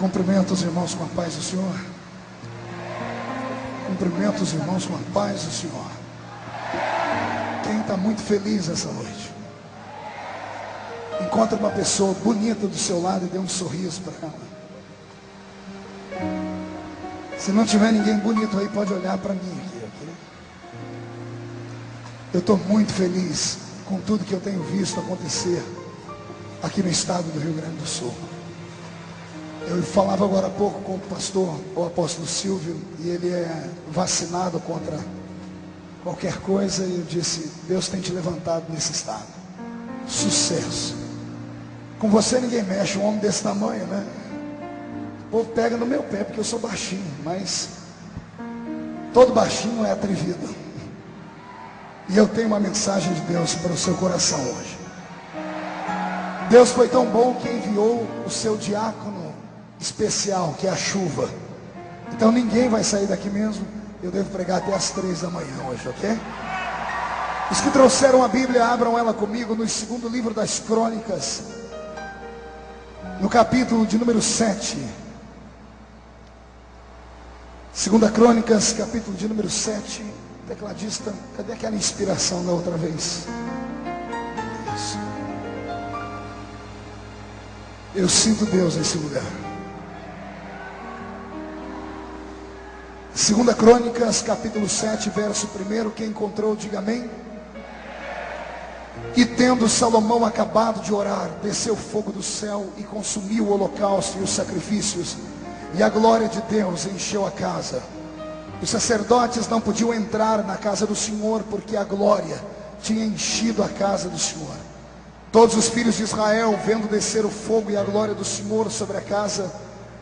Cumprimento os irmãos com a paz do Senhor. Cumprimento os irmãos com a paz do Senhor. Quem está muito feliz essa noite, encontre uma pessoa bonita do seu lado e dê um sorriso para ela. Se não tiver ninguém bonito aí, pode olhar para mim aqui, ok? Eu estou muito feliz com tudo que eu tenho visto acontecer aqui no estado do Rio Grande do Sul. Eu falava agora há pouco com o pastor, o apóstolo Silvio, e ele é vacinado contra qualquer coisa, e eu disse: Deus tem te levantado nesse estado. Sucesso. Com você ninguém mexe, um homem desse tamanho, né? O povo pega no meu pé porque eu sou baixinho, mas todo baixinho é atrevido. E eu tenho uma mensagem de Deus para o seu coração hoje. Deus foi tão bom que enviou o seu diácono especial, que é a chuva. Então ninguém vai sair daqui mesmo. Eu devo pregar até as 3 da manhã hoje, ok? Os que trouxeram a Bíblia, abram ela comigo no segundo livro das Crônicas, no capítulo de número 7. Segunda Crônicas, capítulo de número 7. Tecladista, cadê aquela inspiração da outra vez? Isso. Eu sinto Deus nesse lugar. Segunda Crônicas, capítulo 7, verso 1. Quem encontrou, diga amém. E tendo Salomão acabado de orar, desceu fogo do céu e consumiu o holocausto e os sacrifícios, e a glória de Deus encheu a casa. Os sacerdotes não podiam entrar na casa do Senhor, porque a glória tinha enchido a casa do Senhor. Todos os filhos de Israel, vendo descer o fogo e a glória do Senhor sobre a casa,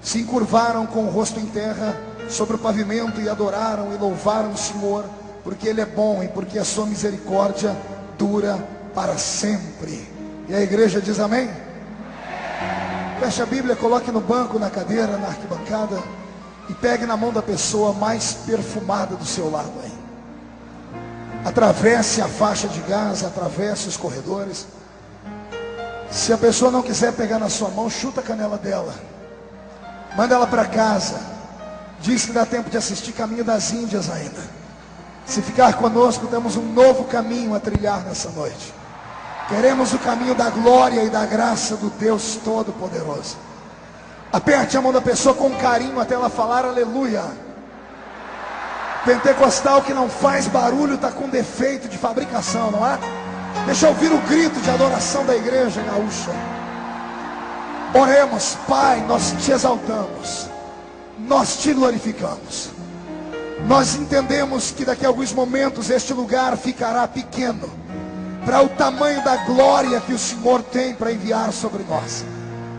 se encurvaram com o rosto em terra sobre o pavimento e adoraram e louvaram o Senhor, porque Ele é bom e porque a sua misericórdia dura para sempre. E a igreja diz amém? Feche a Bíblia, coloque no banco, na cadeira, na arquibancada, e pegue na mão da pessoa mais perfumada do seu lado aí. Atravesse a faixa de gás, atravesse os corredores. Se a pessoa não quiser pegar na sua mão, chuta a canela dela, manda ela para casa. Diz que dá tempo de assistir Caminho das Índias ainda. Se ficar conosco, temos um novo caminho a trilhar nessa noite. Queremos o caminho da glória e da graça do Deus Todo-Poderoso. Aperte a mão da pessoa com carinho até ela falar aleluia. Pentecostal que não faz barulho está com defeito de fabricação, não é? Deixa eu ouvir o grito de adoração da igreja gaúcha. Oremos. Pai, nós te exaltamos, nós te glorificamos. Nós entendemos que daqui a alguns momentos este lugar ficará pequeno para o tamanho da glória que o Senhor tem para enviar sobre nós.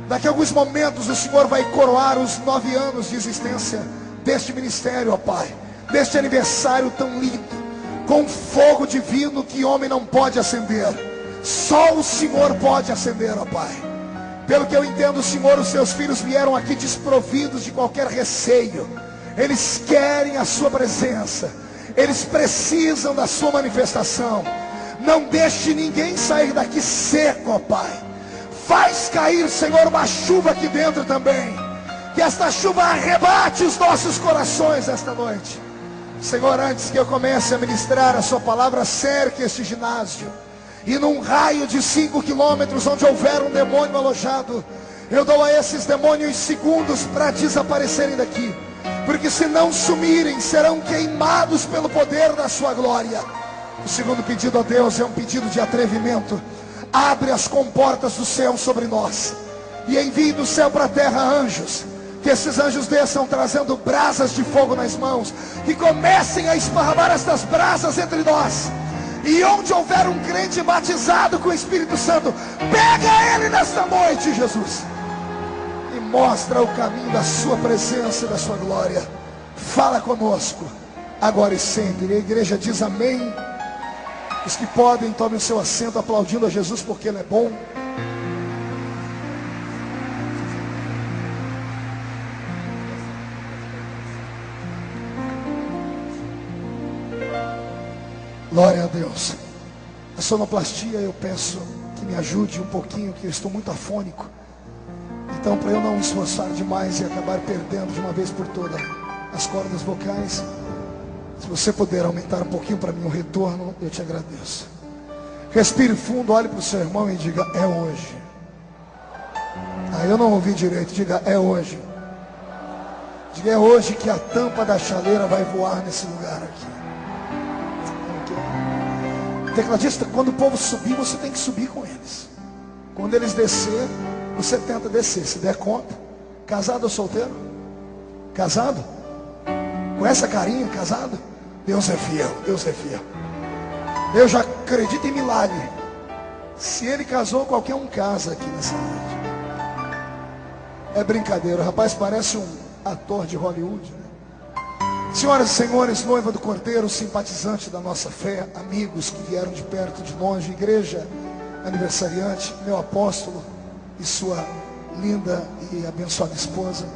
Daqui a alguns momentos o Senhor vai coroar os 9 anos de existência deste ministério, ó Pai, deste aniversário tão lindo, com fogo divino que homem não pode acender. Só o Senhor pode acender, ó Pai. Pelo que eu entendo, Senhor, os seus filhos vieram aqui desprovidos de qualquer receio. Eles querem a sua presença, eles precisam da sua manifestação. Não deixe ninguém sair daqui seco, ó Pai. Faz cair, Senhor, uma chuva aqui dentro também. Que esta chuva arrebate os nossos corações esta noite. Senhor, antes que eu comece a ministrar a sua palavra, cerque este ginásio, e num raio de 5 quilômetros onde houver um demônio alojado, eu dou a esses demônios segundos para desaparecerem daqui, porque se não sumirem, serão queimados pelo poder da sua glória. O segundo pedido a Deus é um pedido de atrevimento. Abre as comportas do céu sobre nós, e envie do céu para a terra anjos. Que esses anjos desçam trazendo brasas de fogo nas mãos, que comecem a esparramar estas brasas entre nós. E onde houver um crente batizado com o Espírito Santo, pega ele nesta noite, Jesus, e mostra o caminho da sua presença e da sua glória. Fala conosco, agora e sempre. E a igreja diz amém. Os que podem, tomem o seu assento, aplaudindo a Jesus porque Ele é bom. Glória a Deus. A sonoplastia, eu peço que me ajude um pouquinho, que eu estou muito afônico. E Então, para eu não me esforçar demais e acabar perdendo de uma vez por todas as cordas vocais, se você puder aumentar um pouquinho para mim o retorno, eu te agradeço. Respire fundo, olhe para o seu irmão e diga: é hoje. Eu não ouvi direito, diga: é hoje. Diga: é hoje que a tampa da chaleira vai voar nesse lugar aqui. Tecladista, quando o povo subir, você tem que subir com eles. Quando eles descer, você tenta descer, se der conta. Casado ou solteiro? Casado? Com essa carinha, casado? Deus é fiel, Deus é fiel. Eu já acredito em milagre. Se ele casou, qualquer um casa aqui nessa noite. É brincadeira, o rapaz parece um ator de Hollywood, né? Senhoras e senhores, noiva do Cordeiro, simpatizante da nossa fé, amigos que vieram de perto e de longe, igreja aniversariante, meu apóstolo e sua linda e abençoada esposa,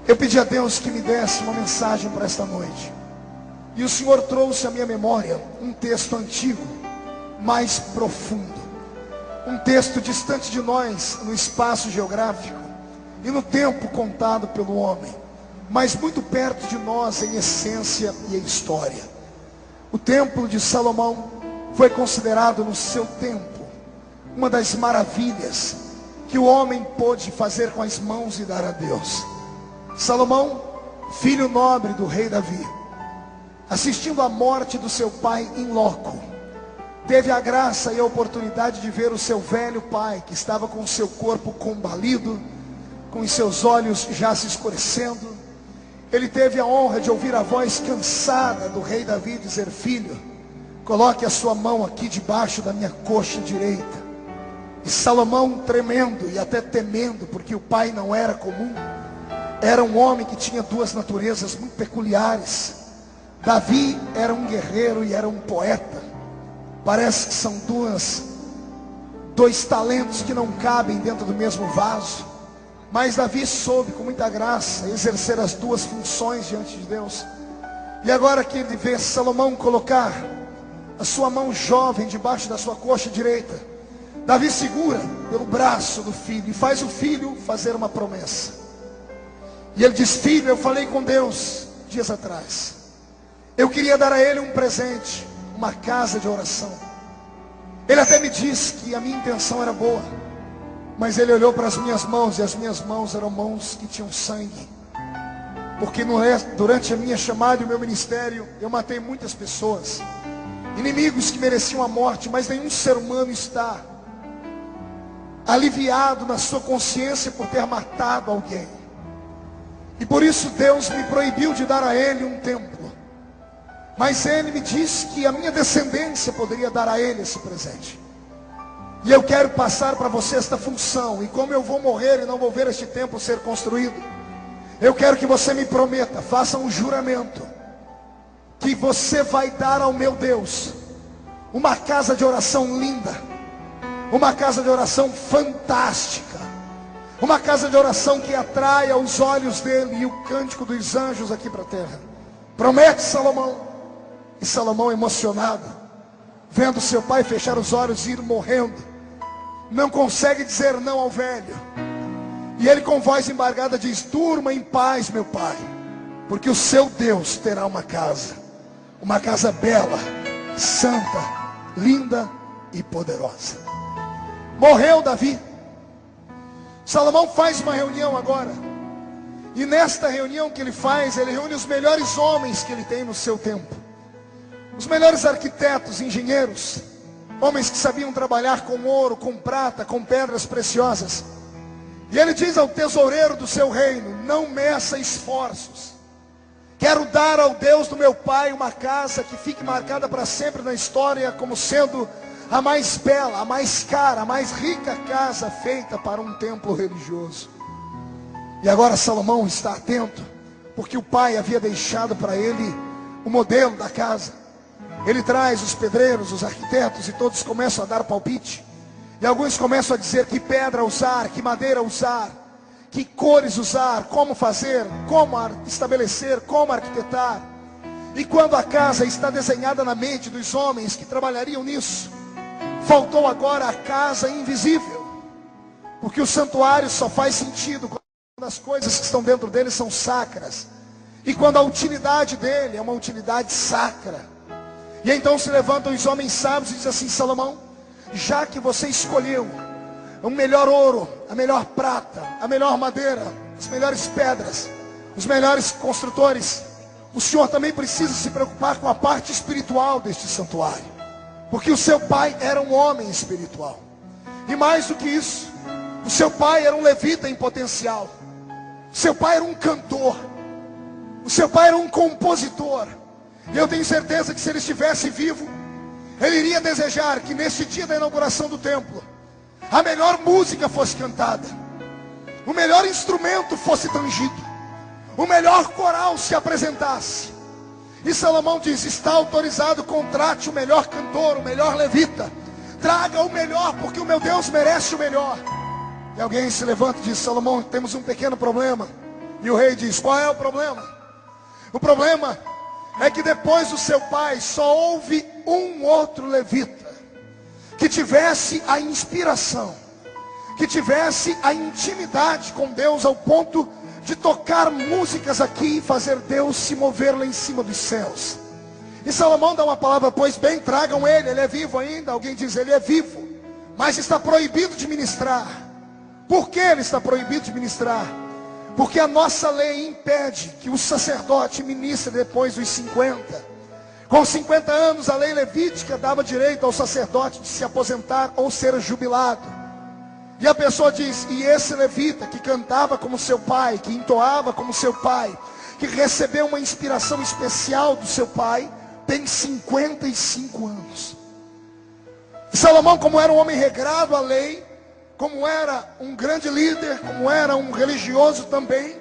eu pedi a Deus que me desse uma mensagem para esta noite. E o Senhor trouxe à minha memória um texto antigo, mais profundo. Um texto distante de nós, no espaço geográfico e no tempo contado pelo homem, mas muito perto de nós em essência e em história. O templo de Salomão foi considerado no seu tempo uma das maravilhas que o homem pôde fazer com as mãos e dar a Deus. Salomão, filho nobre do rei Davi, assistindo à morte do seu pai em loco, teve a graça e a oportunidade de ver o seu velho pai, que estava com o seu corpo combalido, com os seus olhos já se escurecendo. Ele teve a honra de ouvir a voz cansada do rei Davi dizer: filho, coloque a sua mão aqui debaixo da minha coxa direita. E Salomão, tremendo e até temendo, porque o pai não era comum, era um homem que tinha duas naturezas muito peculiares. Davi era um guerreiro e era um poeta. Parece que são dois talentos que não cabem dentro do mesmo vaso. Mas Davi soube com muita graça exercer as duas funções diante de Deus. E agora que ele vê Salomão colocar a sua mão jovem debaixo da sua coxa direita, Davi segura pelo braço do filho e faz o filho fazer uma promessa. E ele diz: filho, eu falei com Deus dias atrás. Eu queria dar a ele um presente, uma casa de oração. Ele até me disse que a minha intenção era boa, mas ele olhou para as minhas mãos, e as minhas mãos eram mãos que tinham sangue. Porque durante a minha chamada e o meu ministério, eu matei muitas pessoas, inimigos que mereciam a morte, mas nenhum ser humano está aliviado na sua consciência por ter matado alguém. E por isso Deus me proibiu de dar a ele um templo. Mas ele me disse que a minha descendência poderia dar a ele esse presente. E eu quero passar para você esta função. E como eu vou morrer e não vou ver este templo ser construído, eu quero que você me prometa, faça um juramento, que você vai dar ao meu Deus uma casa de oração linda, uma casa de oração fantástica, uma casa de oração que atraia os olhos dele e o cântico dos anjos aqui para a terra. Promete, Salomão. E Salomão, emocionado, vendo seu pai fechar os olhos e ir morrendo, não consegue dizer não ao velho. E ele com voz embargada diz: durma em paz, meu pai, porque o seu Deus terá uma casa bela, santa, linda e poderosa. Morreu Davi. Salomão faz uma reunião agora. E nesta reunião que ele faz, ele reúne os melhores homens que ele tem no seu tempo. Os melhores arquitetos, engenheiros, homens que sabiam trabalhar com ouro, com prata, com pedras preciosas. E ele diz ao tesoureiro do seu reino: não meça esforços. Quero dar ao Deus do meu pai uma casa que fique marcada para sempre na história como sendo a mais bela, a mais cara, a mais rica casa feita para um templo religioso. E agora Salomão está atento, porque o pai havia deixado para ele o modelo da casa. Ele traz os pedreiros, os arquitetos, e todos começam a dar palpite. E alguns começam a dizer que pedra usar, que madeira usar, que cores usar, como fazer, como estabelecer, como arquitetar. E quando a casa está desenhada na mente dos homens que trabalhariam nisso, faltou agora a casa invisível. Porque o santuário só faz sentido quando as coisas que estão dentro dele são sacras. E quando a utilidade dele é uma utilidade sacra. E então se levantam os homens sábios e dizem assim: Salomão, já que você escolheu o melhor ouro, a melhor prata, a melhor madeira, as melhores pedras, os melhores construtores, o senhor também precisa se preocupar com a parte espiritual deste santuário. Porque o seu pai era um homem espiritual. E mais do que isso, o seu pai era um levita em potencial. O seu pai era um cantor. O seu pai era um compositor. E eu tenho certeza que se ele estivesse vivo, ele iria desejar que neste dia da inauguração do templo, a melhor música fosse cantada, o melhor instrumento fosse tangido, o melhor coral se apresentasse. E Salomão diz: está autorizado, contrate o melhor cantor, o melhor levita, traga o melhor, porque o meu Deus merece o melhor. E alguém se levanta e diz: Salomão, temos um pequeno problema. E o rei diz: qual é o problema? O problema é que depois do seu pai só houve um outro levita que tivesse a inspiração, que tivesse a intimidade com Deus ao ponto de tocar músicas aqui e fazer Deus se mover lá em cima dos céus. E Salomão dá uma palavra: pois bem, tragam ele é vivo ainda. Alguém diz: ele é vivo, mas está proibido de ministrar. Por que ele está proibido de ministrar? Porque a nossa lei impede que o sacerdote ministre depois dos 50. Com 50 anos, a lei levítica dava direito ao sacerdote de se aposentar ou ser jubilado. E a pessoa diz: e esse levita que cantava como seu pai, que entoava como seu pai, que recebeu uma inspiração especial do seu pai, tem 55 anos. E Salomão, como era um homem regrado à lei, como era um grande líder, como era um religioso também,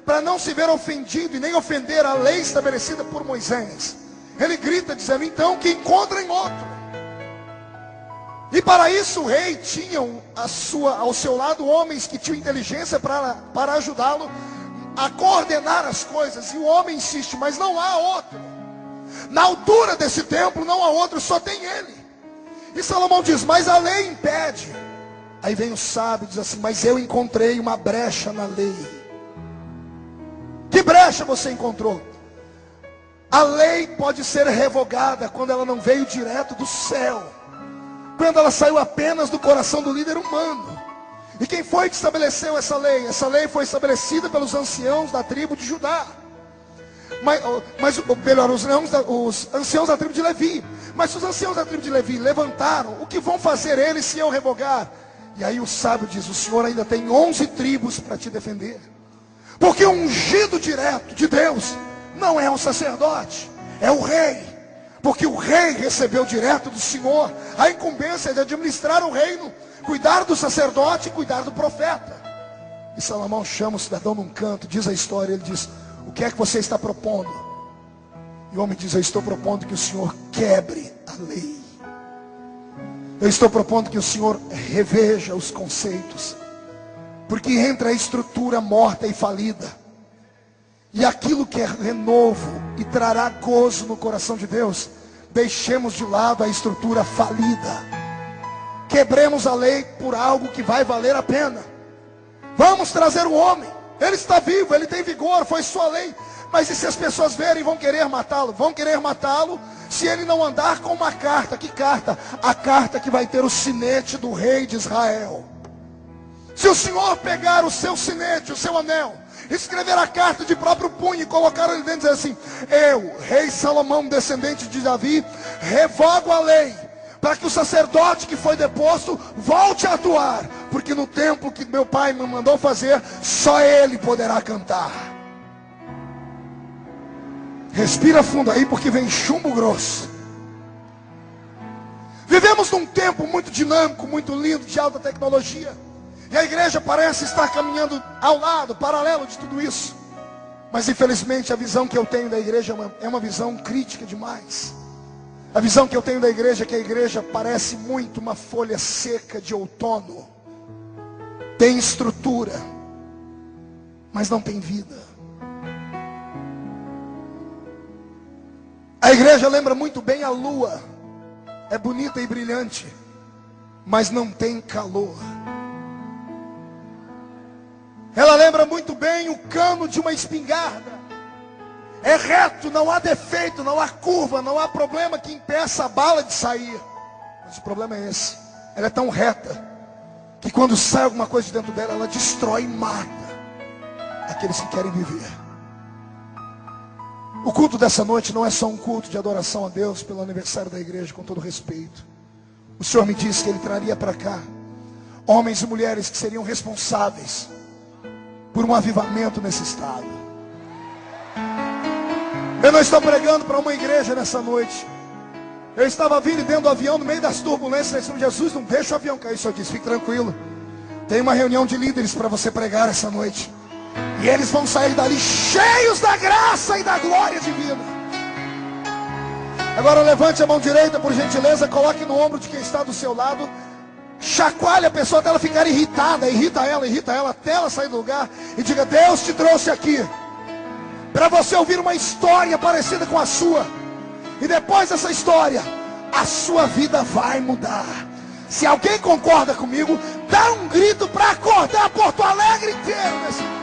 para não se ver ofendido e nem ofender a lei estabelecida por Moisés, ele grita dizendo: então que encontrem outro. E para isso o rei tinha ao seu lado homens que tinham inteligência para ajudá-lo a coordenar as coisas. E o homem insiste: mas não há outro. Na altura desse templo não há outro, só tem ele. E Salomão diz: mas a lei impede. Aí vem o sábio e diz assim: mas eu encontrei uma brecha na lei. Que brecha você encontrou? A lei pode ser revogada quando ela não veio direto do céu, quando ela saiu apenas do coração do líder humano. E quem foi que estabeleceu essa lei? Essa lei foi estabelecida pelos anciãos da tribo de Judá. Os anciãos da tribo de Levi. Mas se os anciãos da tribo de Levi levantaram, o que vão fazer eles se eu revogar? E aí o sábio diz: o Senhor ainda tem 11 tribos para te defender. Porque o ungido direto de Deus não é um sacerdote, é o rei. Porque o rei recebeu direto do Senhor a incumbência de administrar o reino, cuidar do sacerdote e cuidar do profeta. E Salomão chama o cidadão num canto, diz a história, ele diz: o que é que você está propondo? E o homem diz: eu estou propondo que o Senhor quebre a lei. Eu estou propondo que o Senhor reveja os conceitos. Porque entre a estrutura morta e falida e aquilo que é renovo e trará gozo no coração de Deus, deixemos de lado a estrutura falida. Quebremos a lei por algo que vai valer a pena. Vamos trazer o homem. Ele está vivo, ele tem vigor, foi sua lei. Mas e se as pessoas verem, vão querer matá-lo? Vão querer matá-lo se ele não andar com uma carta. Que carta? A carta que vai ter o sinete do rei de Israel. Se o Senhor pegar o seu sinete, o seu anel, escrever a carta de próprio punho e colocar ali dentro e dizer assim: eu, rei Salomão, descendente de Davi, revogo a lei, para que o sacerdote que foi deposto volte a atuar, porque no templo que meu pai me mandou fazer, só ele poderá cantar. Respira fundo aí, porque vem chumbo grosso. Vivemos num tempo muito dinâmico, muito lindo, de alta tecnologia. E a igreja parece estar caminhando ao lado, paralelo de tudo isso. Mas infelizmente a visão que eu tenho da igreja é uma visão crítica demais. A visão que eu tenho da igreja é que a igreja parece muito uma folha seca de outono. Tem estrutura, mas não tem vida. A igreja lembra muito bem a lua. É bonita e brilhante, mas não tem calor. lembra muito bem o cano de uma espingarda. É reto, não há defeito, não há curva, não há problema que impeça a bala de sair. Mas o problema é esse: ela é tão reta que quando sai alguma coisa de dentro dela, ela destrói e mata aqueles que querem viver. O culto dessa noite não é só um culto de adoração a Deus pelo aniversário da igreja, com todo respeito. O Senhor me disse que Ele traria para cá homens e mulheres que seriam responsáveis por um avivamento nesse estado. Eu não estou pregando para uma igreja nessa noite. Eu estava vindo dentro do avião, no meio das turbulências, disse: Jesus, não deixa o avião cair. O Senhor disse: fique tranquilo, tem uma reunião de líderes para você pregar essa noite, e eles vão sair dali cheios da graça e da glória divina. Agora levante a mão direita, por gentileza, coloque no ombro de quem está do seu lado, chacoalhe a pessoa até ela ficar irritada, irrita ela até ela sair do lugar, e diga: Deus te trouxe aqui para você ouvir uma história parecida com a sua, e depois dessa história a sua vida vai mudar. Se alguém concorda comigo, dá um grito para acordar Porto Alegre inteiro nesse lugar.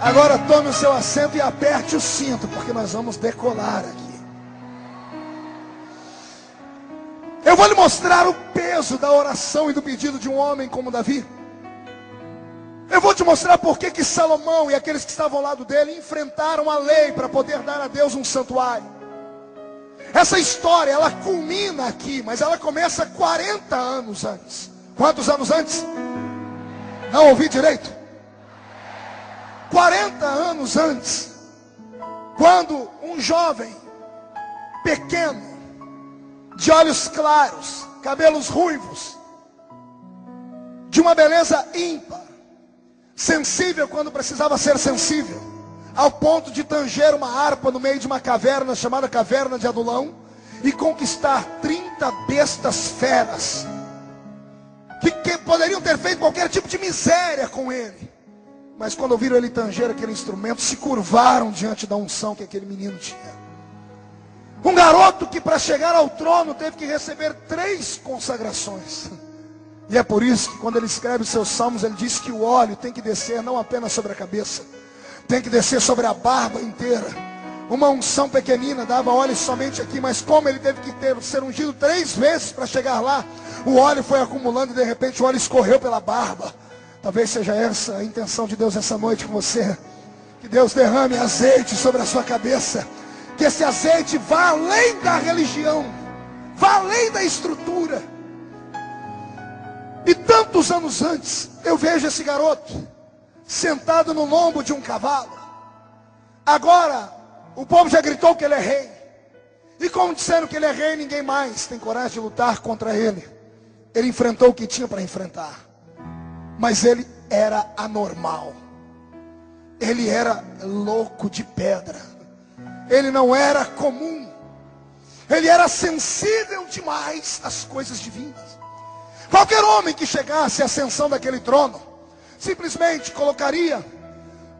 Agora tome o seu assento e aperte o cinto, porque nós vamos decolar aqui. Eu vou lhe mostrar o peso da oração e do pedido de um homem como Davi. Eu vou te mostrar por que Salomão e aqueles que estavam ao lado dele enfrentaram a lei para poder dar a Deus um santuário. Essa história, ela culmina aqui, mas ela começa 40 anos antes. Quantos anos antes? Não ouvi direito. 40 anos antes, quando um jovem pequeno, de olhos claros, cabelos ruivos, de uma beleza ímpar, sensível quando precisava ser sensível, ao ponto de tanger uma harpa no meio de uma caverna chamada Caverna de Adulão e conquistar 30 bestas feras que poderiam ter feito qualquer tipo de miséria com ele, mas quando ouviram ele tanger aquele instrumento, se curvaram diante da unção que aquele menino tinha. Um garoto que para chegar ao trono teve que receber 3 consagrações. E é por isso que quando ele escreve os seus salmos, ele diz que o óleo tem que descer não apenas sobre a cabeça, tem que descer sobre a barba inteira. Uma unção pequenina dava óleo somente aqui, mas como ele teve que ser ungido 3 vezes para chegar lá, o óleo foi acumulando e de repente o óleo escorreu pela barba. Talvez seja essa a intenção de Deus essa noite com você. Que Deus derrame azeite sobre a sua cabeça, que esse azeite vá além da religião, vá além da estrutura. E tantos anos antes, eu vejo esse garoto sentado no lombo de um cavalo. Agora, o povo já gritou que ele é rei. E como disseram que ele é rei, ninguém mais tem coragem de lutar contra ele. Ele enfrentou o que tinha para enfrentar. Mas ele era anormal. Ele era louco de pedra. Ele não era comum. Ele era sensível demais às coisas divinas. Qualquer homem que chegasse à ascensão daquele trono, simplesmente colocaria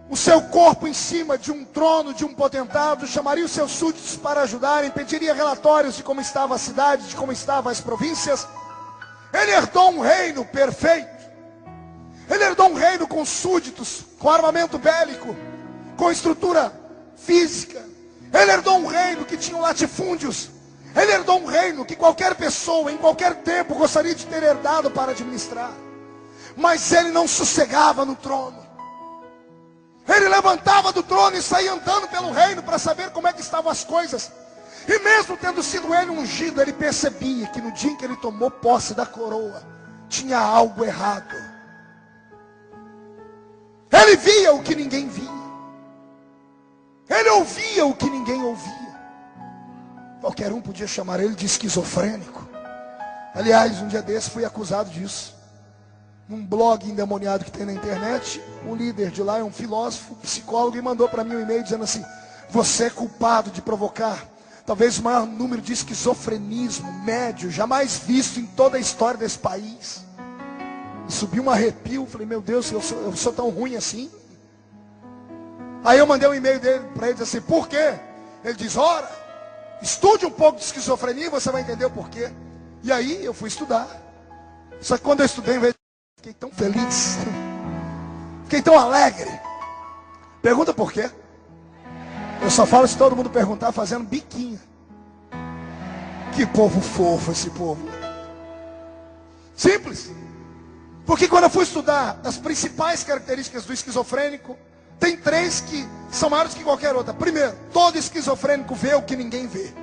o seu corpo em cima de um trono de um potentado, chamaria os seus súditos para ajudarem, pediria relatórios de como estava a cidade, de como estavam as províncias. Ele herdou um reino perfeito. Ele herdou um reino com súditos, com armamento bélico, com estrutura física. Ele herdou um reino que tinha latifúndios. Ele herdou um reino que qualquer pessoa, em qualquer tempo, gostaria de ter herdado para administrar. Mas ele não sossegava no trono. Ele levantava do trono e saía andando pelo reino para saber como é que estavam as coisas. E mesmo tendo sido ele ungido, ele percebia que no dia em que ele tomou posse da coroa, tinha algo errado. Ele via o que ninguém via. Ele ouvia o que ninguém ouvia. Qualquer um podia chamar ele de esquizofrênico. Aliás, um dia desse fui acusado disso. Num blog endemoniado que tem na internet, o líder de lá é um filósofo, psicólogo, e mandou para mim um e-mail dizendo assim: você é culpado de provocar talvez o maior número de esquizofrenismo médio jamais visto em toda a história desse país. E subiu um arrepio. Falei: meu Deus, eu sou tão ruim assim? Aí eu mandei um e-mail dele para ele, disse assim: por quê? Ele diz: ora, estude um pouco de esquizofrenia e você vai entender o porquê. E aí eu fui estudar. Só que quando eu estudei, fiquei tão feliz, fiquei tão alegre. Pergunta por quê? Eu só falo se todo mundo perguntar fazendo biquinho. Que povo fofo esse povo. Simples. Porque quando eu fui estudar as principais características do esquizofrênico, tem 3 que são maiores que qualquer outra. Primeiro, todo esquizofrênico vê o que ninguém vê.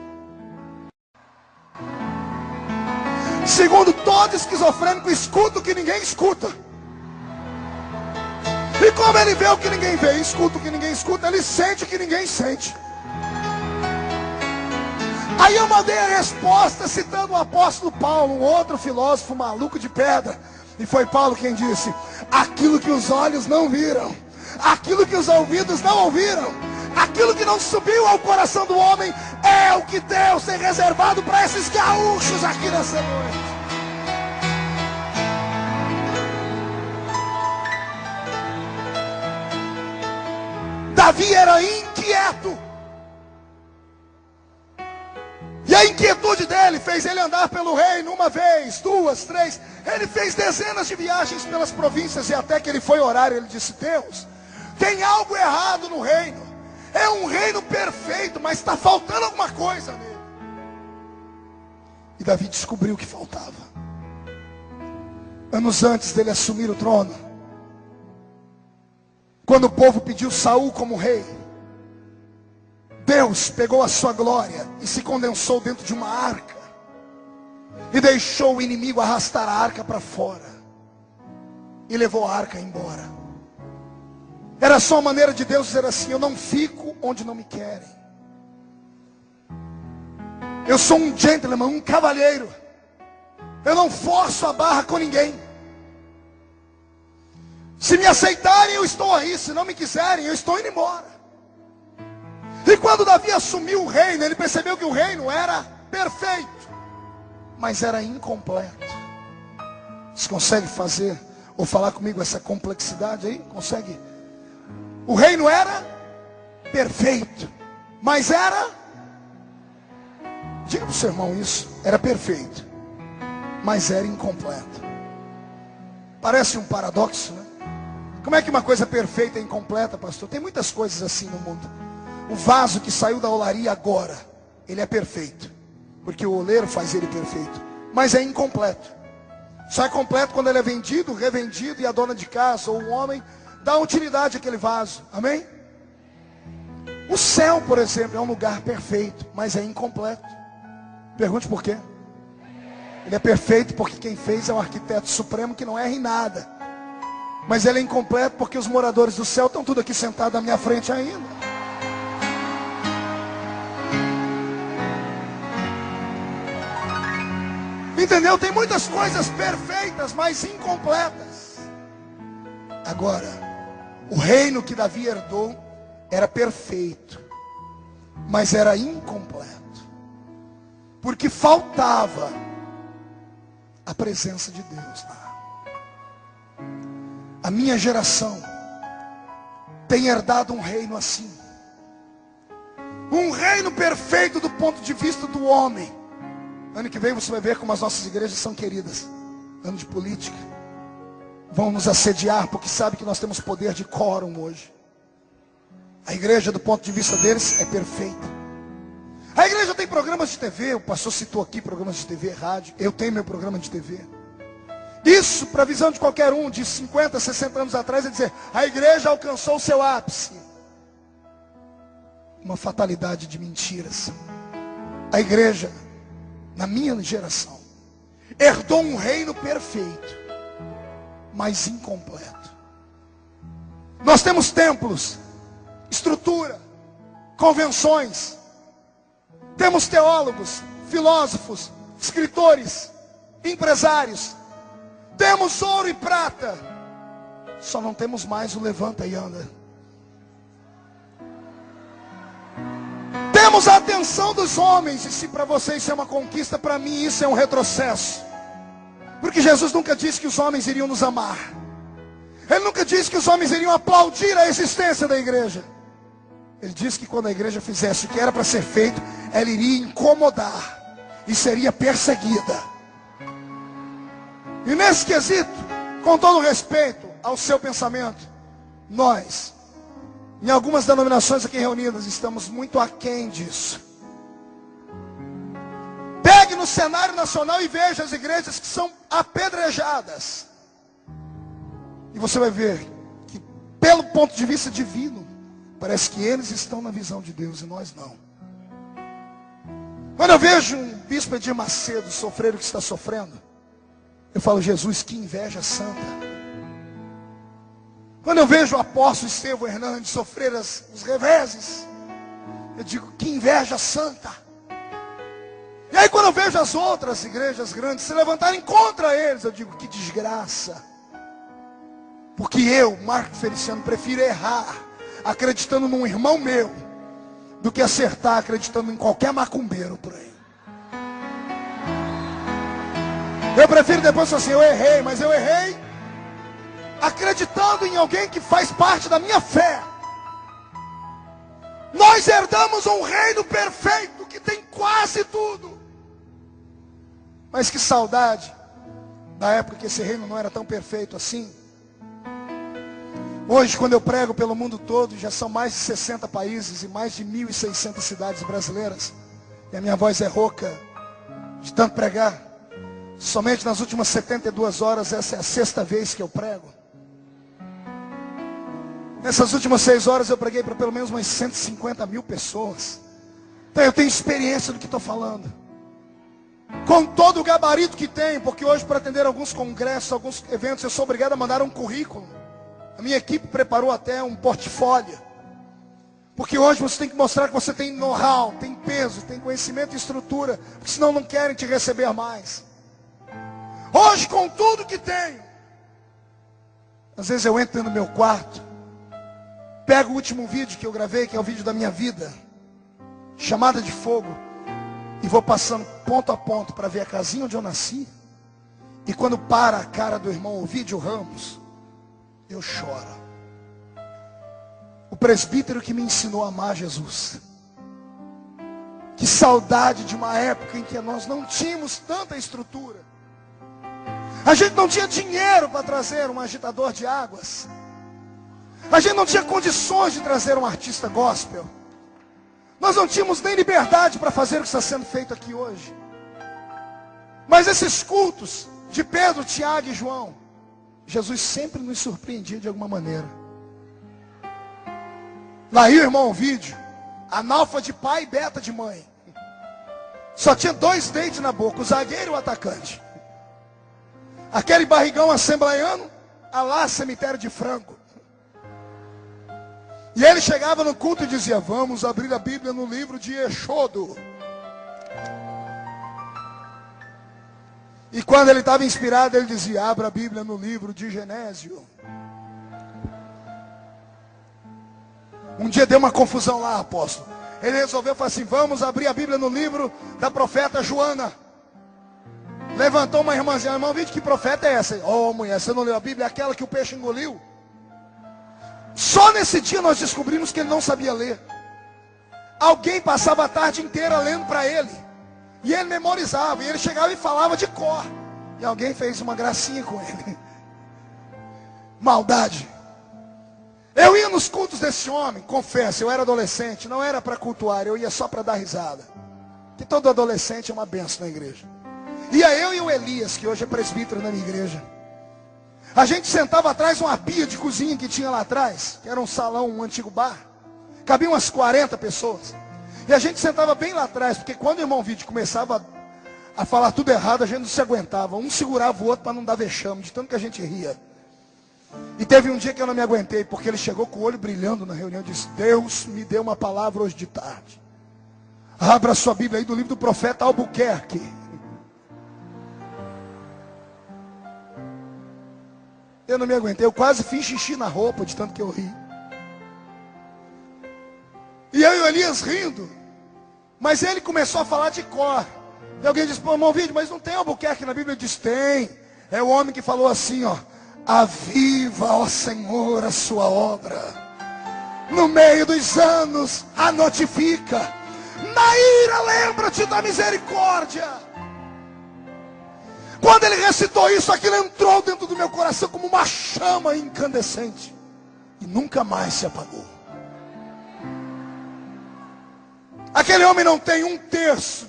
Segundo, todo esquizofrênico escuta o que ninguém escuta. E como ele vê o que ninguém vê, escuta o que ninguém escuta, ele sente o que ninguém sente. Aí eu mandei a resposta citando o apóstolo Paulo, um outro filósofo maluco de pedra. E foi Paulo quem disse: aquilo que os olhos não viram, aquilo que os ouvidos não ouviram, aquilo que não subiu ao coração do homem, é o que Deus tem reservado para esses gaúchos aqui nessa noite. Davi era inquieto. E a inquietude dele fez ele andar pelo reino 1 vez, 2, 3. Ele fez dezenas de viagens pelas províncias. E até que ele foi orar, ele disse: Deus, tem algo errado no reino. É um reino perfeito, mas está faltando alguma coisa nele. E Davi descobriu o que faltava. Anos antes dele assumir o trono, quando o povo pediu Saul como rei, Deus pegou a sua glória e se condensou dentro de uma arca e deixou o inimigo arrastar a arca para fora e levou a arca embora. Era só a maneira de Deus dizer assim: eu não fico onde não me querem. Eu sou um gentleman, um cavalheiro. Eu não forço a barra com ninguém. Se me aceitarem, eu estou aí. Se não me quiserem, eu estou indo embora. E quando Davi assumiu o reino, ele percebeu que o reino era perfeito, mas era incompleto. Você consegue fazer ou falar comigo essa complexidade aí? Consegue? O reino era perfeito, mas era... Diga para o seu irmão isso. Era perfeito, mas era incompleto. Parece um paradoxo, né? Como é que uma coisa perfeita é incompleta, pastor? Tem muitas coisas assim no mundo. O vaso que saiu da olaria agora, ele é perfeito, porque o oleiro faz ele perfeito, mas é incompleto. Só é completo quando ele é vendido, revendido, e a dona de casa ou o homem dá utilidade àquele vaso. Amém? O céu, por exemplo, é um lugar perfeito, mas é incompleto. Pergunte por quê? Ele é perfeito porque quem fez é o arquiteto supremo que não erra em nada. Mas ele é incompleto porque os moradores do céu estão tudo aqui sentados na minha frente ainda. Entendeu? Tem muitas coisas perfeitas, mas incompletas. Agora, o reino que Davi herdou era perfeito, mas era incompleto, porque faltava a presença de Deus lá. A minha geração tem herdado um reino assim, um reino perfeito do ponto de vista do homem. Ano que vem você vai ver como as nossas igrejas são queridas. Ano de política. Vão nos assediar porque sabe que nós temos poder de quórum hoje. A igreja, do ponto de vista deles, é perfeita. A igreja tem programas de TV. O pastor citou aqui programas de TV, rádio. Eu tenho meu programa de TV. Isso, para a visão de qualquer um de 50, 60 anos atrás, é dizer: a igreja alcançou o seu ápice. Uma fatalidade de mentiras. A igreja, na minha geração, herdou um reino perfeito, mas incompleto. Nós temos templos, estrutura, convenções, temos teólogos, filósofos, escritores, empresários, temos ouro e prata, só não temos mais o levanta e anda. Temos a atenção dos homens, e se para você isso é uma conquista, para mim isso é um retrocesso. Porque Jesus nunca disse que os homens iriam nos amar. Ele nunca disse que os homens iriam aplaudir a existência da igreja. Ele disse que quando a igreja fizesse o que era para ser feito, ela iria incomodar e seria perseguida. E nesse quesito, com todo respeito ao seu pensamento, nós, em algumas denominações aqui reunidas, estamos muito aquém disso. Pegue no cenário nacional e veja as igrejas que são apedrejadas. E você vai ver que, pelo ponto de vista divino, parece que eles estão na visão de Deus e nós não. Quando eu vejo um bispo Edir Macedo sofrer o que está sofrendo, eu falo, Jesus, que inveja santa. Quando eu vejo o apóstolo Estevão Hernandes sofrer os reveses, eu digo, que inveja santa. E aí quando eu vejo as outras igrejas grandes se levantarem contra eles, eu digo, que desgraça. Porque eu, Marco Feliciano, prefiro errar acreditando num irmão meu, do que acertar acreditando em qualquer macumbeiro por aí. Eu prefiro depois falar assim, eu errei, mas eu errei acreditando em alguém que faz parte da minha fé. Nós herdamos um reino perfeito, que tem quase tudo. Mas que saudade da época que esse reino não era tão perfeito assim. Hoje, quando eu prego pelo mundo todo, já são mais de 60 países e mais de 1.600 cidades brasileiras. E a minha voz é rouca de tanto pregar. Somente nas últimas 72 horas, essa é a 6ª vez que eu prego. Nessas últimas 6 horas eu preguei para pelo menos umas 150 mil pessoas. Então eu tenho experiência do que estou falando. Com todo o gabarito que tenho, porque hoje para atender alguns congressos, alguns eventos, eu sou obrigado a mandar um currículo. A minha equipe preparou até um portfólio. Porque hoje você tem que mostrar que você tem know-how, tem peso, tem conhecimento e estrutura. Porque senão não querem te receber mais. Hoje, com tudo que tenho, às vezes eu entro no meu quarto, pego o último vídeo que eu gravei, que é o vídeo da minha vida, chamada de fogo, e vou passando ponto a ponto para ver a casinha onde eu nasci. E quando para a cara do irmão Ovídio Ramos, eu choro. O presbítero que me ensinou a amar Jesus. Que saudade de uma época em que nós não tínhamos tanta estrutura. A gente não tinha dinheiro para trazer um agitador de águas. A gente não tinha condições de trazer um artista gospel. Nós não tínhamos nem liberdade para fazer o que está sendo feito aqui hoje. Mas esses cultos de Pedro, Tiago e João, Jesus sempre nos surpreendia de alguma maneira. Lá ia o irmão Ovídio, analfa de pai e beta de mãe. Só tinha 2 dentes na boca, o zagueiro e o atacante. Aquele barrigão assembleiano, a lá cemitério de frango. E ele chegava no culto e dizia, vamos abrir a Bíblia no livro de Êxodo. E quando ele estava inspirado, ele dizia, abra a Bíblia no livro de Genésio. Um dia deu uma confusão lá, apóstolo. Ele resolveu falar assim, vamos abrir a Bíblia no livro da profeta Joana. Levantou uma irmãzinha, irmão, vídeo, que profeta é essa? Oh, mulher, você não leu a Bíblia? Aquela que o peixe engoliu? Só nesse dia nós descobrimos que ele não sabia ler. Alguém passava a tarde inteira lendo para ele. E ele memorizava, e ele chegava e falava de cor. E alguém fez uma gracinha com ele. Maldade. Eu ia nos cultos desse homem, confesso, eu era adolescente, não era para cultuar, eu ia só para dar risada. Que todo adolescente é uma benção na igreja. Ia eu e o Elias, que hoje é presbítero na minha igreja. A gente sentava atrás de uma pia de cozinha que tinha lá atrás, que era um salão, um antigo bar. Cabiam umas 40 pessoas. E a gente sentava bem lá atrás, porque quando o irmão Vídeo começava a falar tudo errado, a gente não se aguentava. Um segurava o outro para não dar vexame, de tanto que a gente ria. E teve um dia que eu não me aguentei, porque ele chegou com o olho brilhando na reunião e disse, Deus me deu uma palavra hoje de tarde. Abra sua Bíblia aí do livro do profeta Albuquerque. Eu não me aguentei, eu quase fiz xixi na roupa de tanto que eu ri. E eu e o Elias rindo. Mas ele começou a falar de cor. E alguém disse, pô, irmão Vídeo, mas não tem Albuquerque na Bíblia? Ele disse, tem. É o homem que falou assim, ó. Aviva, ó Senhor, a sua obra. No meio dos anos, a notifica. Na ira, lembra-te da misericórdia. Quando ele recitou isso, aquilo entrou dentro do meu coração como uma chama incandescente. E nunca mais se apagou. Aquele homem não tem um terço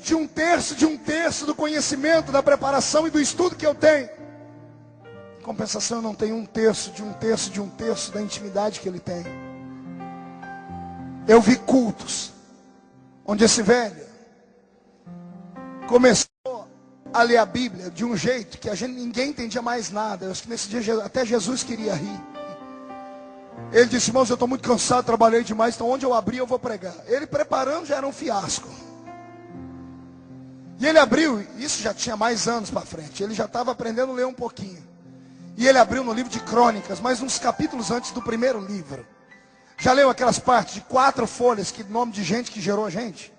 do conhecimento, da preparação e do estudo que eu tenho. Em compensação, eu não tenho um terço da intimidade que ele tem. Eu vi cultos onde esse velho começou a ler a Bíblia de um jeito que ninguém entendia mais nada. Eu acho que nesse dia até Jesus queria rir. Ele disse: irmãos, eu estou muito cansado, trabalhei demais, então onde eu abrir eu vou pregar. Ele preparando já era um fiasco. E ele abriu, isso já tinha mais anos para frente, ele já estava aprendendo a ler um pouquinho. E ele abriu no livro de Crônicas, mas uns capítulos antes do primeiro livro. Já leu aquelas partes de 4 folhas, que nome de gente que gerou gente?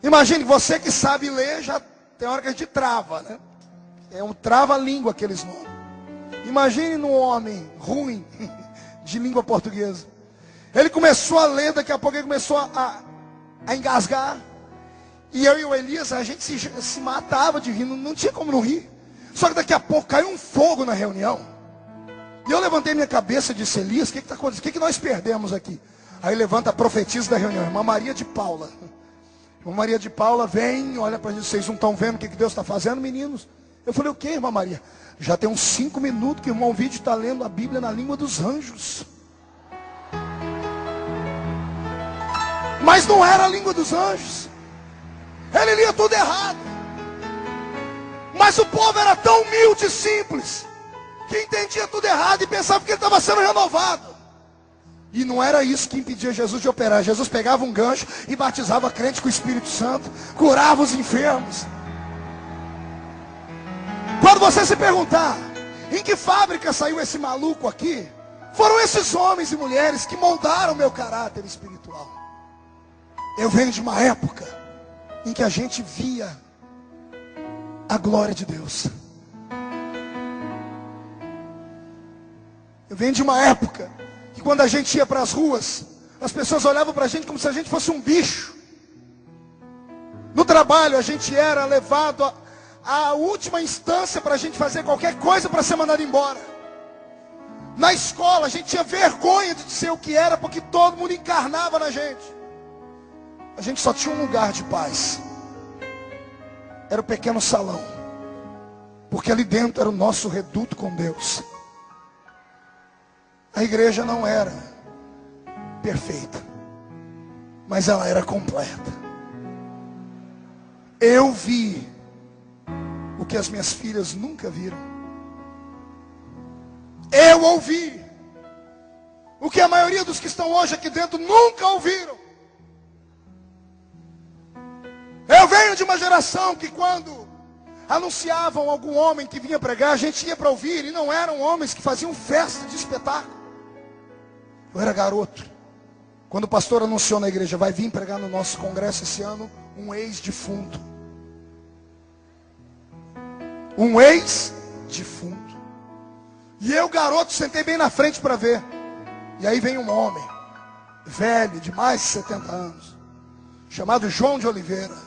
Imagine, você que sabe ler, já tem hora que a gente trava, né? É um trava-língua aqueles nomes. Imagine num homem ruim de língua portuguesa. Ele começou a ler, daqui a pouco ele começou a engasgar. E eu e o Elias, a gente se matava de rir, não tinha como não rir. Só que daqui a pouco caiu um fogo na reunião. E eu levantei minha cabeça e disse: Elias, o que está acontecendo? O que nós perdemos aqui? Aí levanta a profetisa da reunião, irmã Maria de Paula. Irmã Maria de Paula vem, olha para a gente: vocês não estão vendo o que Deus está fazendo, meninos? Eu falei: o que, irmã Maria? Já tem uns 5 minutos que o irmão Vídeo está lendo a Bíblia na língua dos anjos. Mas não era a língua dos anjos. Ele lia tudo errado. Mas o povo era tão humilde e simples, que entendia tudo errado e pensava que ele estava sendo renovado. E não era isso que impedia Jesus de operar. Jesus pegava um gancho e batizava crente com o Espírito Santo, curava os enfermos. Quando você se perguntar em que fábrica saiu esse maluco aqui, foram esses homens e mulheres que moldaram o meu caráter espiritual. Eu venho de uma época em que a gente via a glória de Deus. Eu venho de uma época que quando a gente ia para as ruas, as pessoas olhavam para a gente como se a gente fosse um bicho. No trabalho a gente era levado à última instância para a gente fazer qualquer coisa para ser mandado embora. Na escola a gente tinha vergonha de dizer o que era, porque todo mundo encarnava na gente. A gente só tinha um lugar de paz. Era o pequeno salão. Porque ali dentro era o nosso reduto com Deus. A igreja não era perfeita, mas ela era completa. Eu vi o que as minhas filhas nunca viram. Eu ouvi o que a maioria dos que estão hoje aqui dentro nunca ouviram. Eu venho de uma geração que quando anunciavam algum homem que vinha pregar, a gente ia para ouvir, e não eram homens que faziam festa de espetáculo. Eu era garoto. Quando o pastor anunciou na igreja: vai vir pregar no nosso congresso esse ano um ex-defunto. Um ex-defunto. E eu, garoto, sentei bem na frente para ver. E aí vem um homem, velho, de mais de 70 anos, chamado João de Oliveira.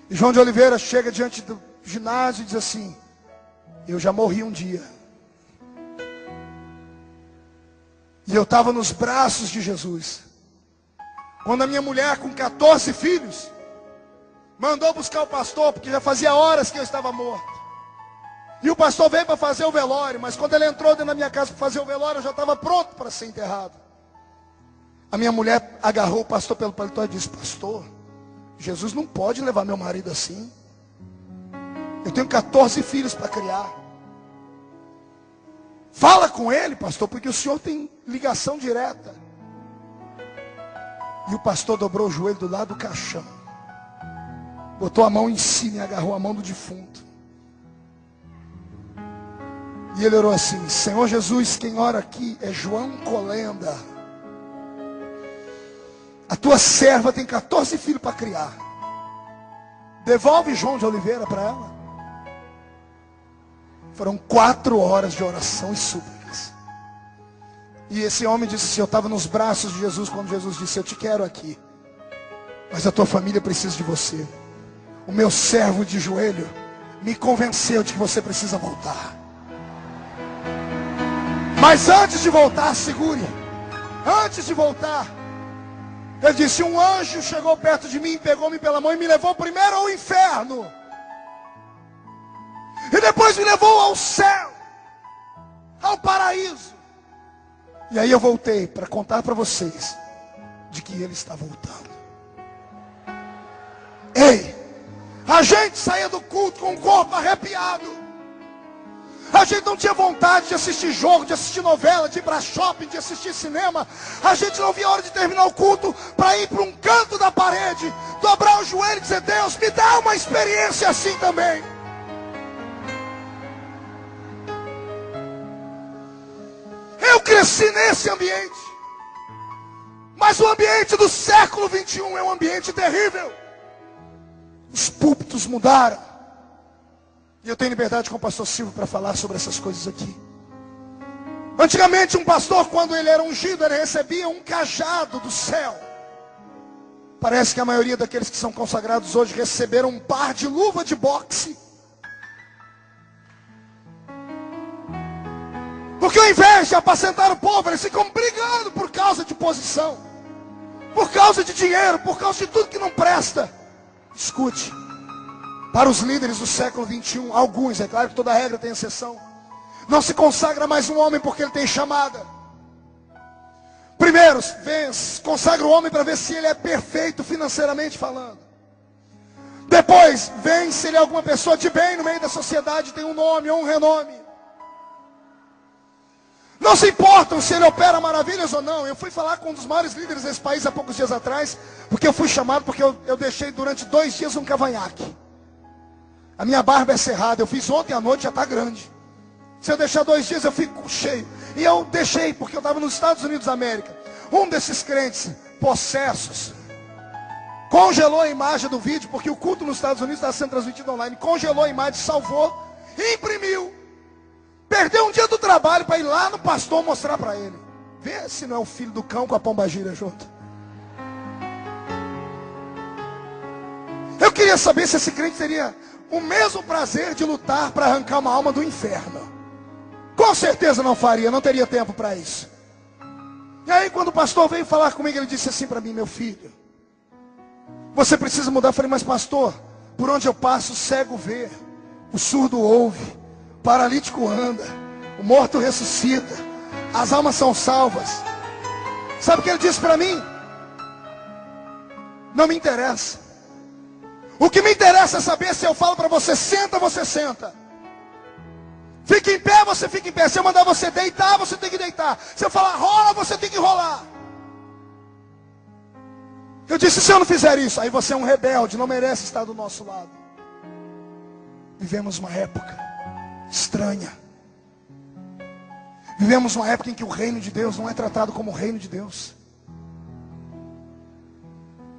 E João de Oliveira chega diante do ginásio e diz assim: eu já morri um dia. E eu estava nos braços de Jesus, quando a minha mulher, com 14 filhos, mandou buscar o pastor, porque já fazia horas que eu estava morto. E o pastor veio para fazer o velório, mas quando ele entrou dentro da minha casa para fazer o velório, eu já estava pronto para ser enterrado. A minha mulher agarrou o pastor pelo paletó e disse: pastor, Jesus não pode levar meu marido assim. Eu tenho 14 filhos para criar. Fala com ele, pastor, porque o senhor tem ligação direta. E o pastor dobrou o joelho do lado do caixão, botou a mão em cima e agarrou a mão do defunto. E ele orou assim: Senhor Jesus, quem ora aqui é João Colenda. A tua serva tem 14 filhos para criar. Devolve João de Oliveira para ela. Foram 4 horas de oração e súplicas. E esse homem disse assim: eu estava nos braços de Jesus quando Jesus disse: eu te quero aqui, mas a tua família precisa de você. o meu servo de joelho me convenceu de que você precisa voltar. Mas antes de voltar, segure. Antes de voltar, ele disse: um anjo chegou perto de mim, pegou-me pela mão e me levou primeiro ao inferno. E depois me levou ao céu, ao paraíso. E aí eu voltei para contar para vocês de que ele está voltando. Ei, a gente saía do culto com o corpo arrepiado. A gente não tinha vontade de assistir jogo, de assistir novela, de ir para shopping, de assistir cinema. A gente não via a hora de terminar o culto para ir para um canto da parede, dobrar o joelho e dizer: Deus, me dá uma experiência assim também. Eu cresci nesse ambiente. Mas o ambiente do século 21 é um ambiente terrível. Os púlpitos mudaram. E eu tenho liberdade com o pastor Silvio para falar sobre essas coisas aqui. Antigamente um pastor, quando ele era ungido, ele recebia um cajado do céu. Parece que a maioria daqueles que são consagrados hoje receberam um par de luva de boxe. Porque ao invés de apacentar o povo, eles ficam brigando por causa de posição, por causa de dinheiro, por causa de tudo que não presta. Escute. Para os líderes do século 21, alguns, é claro que toda regra tem exceção, não se consagra mais um homem porque ele tem chamada. Primeiro, consagra o homem para ver se ele é perfeito financeiramente falando. Depois, vem se ele é alguma pessoa de bem no meio da sociedade, tem um nome ou um renome. Não se importam se ele opera maravilhas ou não. Eu fui falar com um dos maiores líderes desse país há poucos dias atrás, porque eu fui chamado, porque eu deixei durante 2 dias um cavanhaque. A minha barba é cerrada, eu fiz ontem à noite, já está grande. Se eu deixar 2 dias eu fico cheio. E eu deixei, porque eu estava nos Estados Unidos da América. Um desses crentes possessos congelou a imagem do vídeo, porque o culto nos Estados Unidos está sendo transmitido online. Congelou a imagem, salvou e imprimiu. Perdeu um dia do trabalho para ir lá no pastor mostrar para ele. Vê se não é o filho do cão com a pombagira junto. Eu queria saber se esse crente teria o mesmo prazer de lutar para arrancar uma alma do inferno. Com certeza não faria, não teria tempo para isso. E aí quando o pastor veio falar comigo, ele disse assim para mim: meu filho, você precisa mudar. Eu falei: mas pastor, por onde eu passo o cego vê, o surdo ouve, o paralítico anda, o morto ressuscita, as almas são salvas. Sabe o que ele disse para mim? Não me interessa. O que me interessa é saber se eu falo para você senta, você senta. Fica em pé, você fica em pé. Se eu mandar você deitar, você tem que deitar. Se eu falar rola, você tem que rolar. Eu disse: se eu não fizer isso, aí você é um rebelde, não merece estar do nosso lado. Vivemos uma época estranha. Vivemos uma época em que o reino de Deus não é tratado como o reino de Deus.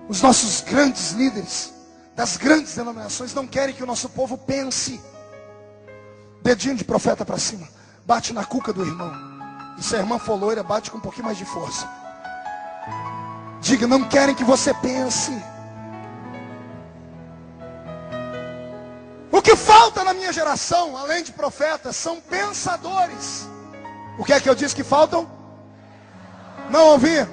Os nossos grandes líderes das grandes denominações não querem que o nosso povo pense. Dedinho de profeta para cima, bate na cuca do irmão. E se a irmã for loira, bate com um pouquinho mais de força. Diga: não querem que você pense. O que falta na minha geração, além de profetas, são pensadores. O que é que eu disse que faltam? Não ouvi.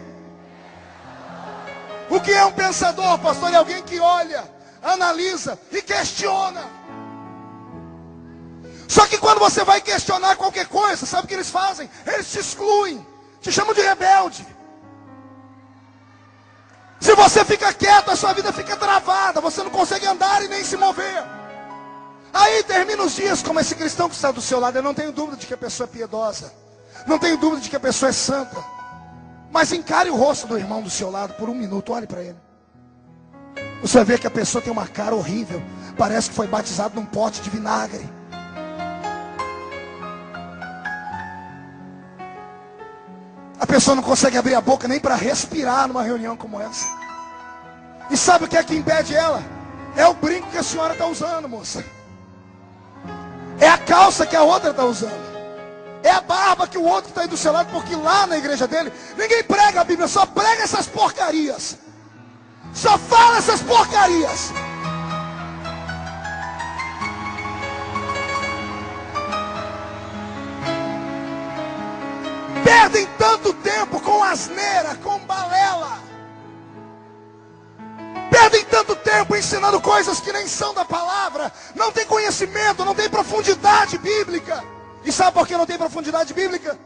O que é um pensador, pastor? É alguém que olha, analisa e questiona. Só que quando você vai questionar qualquer coisa, sabe o que eles fazem? Eles te excluem, te chamam de rebelde. Se você fica quieto, a sua vida fica travada, você não consegue andar e nem se mover. Aí termina os dias como esse cristão que está do seu lado. Eu não tenho dúvida de que a pessoa é piedosa, não tenho dúvida de que a pessoa é santa. Mas encare o rosto do irmão do seu lado por 1 minuto, olhe para ele. Você vai ver que a pessoa tem uma cara horrível, parece que foi batizado num pote de vinagre. A pessoa não consegue abrir a boca nem para respirar numa reunião como essa. E sabe o que é que impede ela? É o brinco que a senhora está usando, moça. É a calça que a outra está usando. É a barba que o outro está aí do seu lado. Porque lá na igreja dele, ninguém prega a Bíblia, só prega essas porcarias. Só fala essas porcarias. Perdem tanto tempo com asneira, com balela. Perdem tanto tempo ensinando coisas que nem são da palavra. Não tem conhecimento, não tem profundidade bíblica. E sabe por que não tem profundidade bíblica?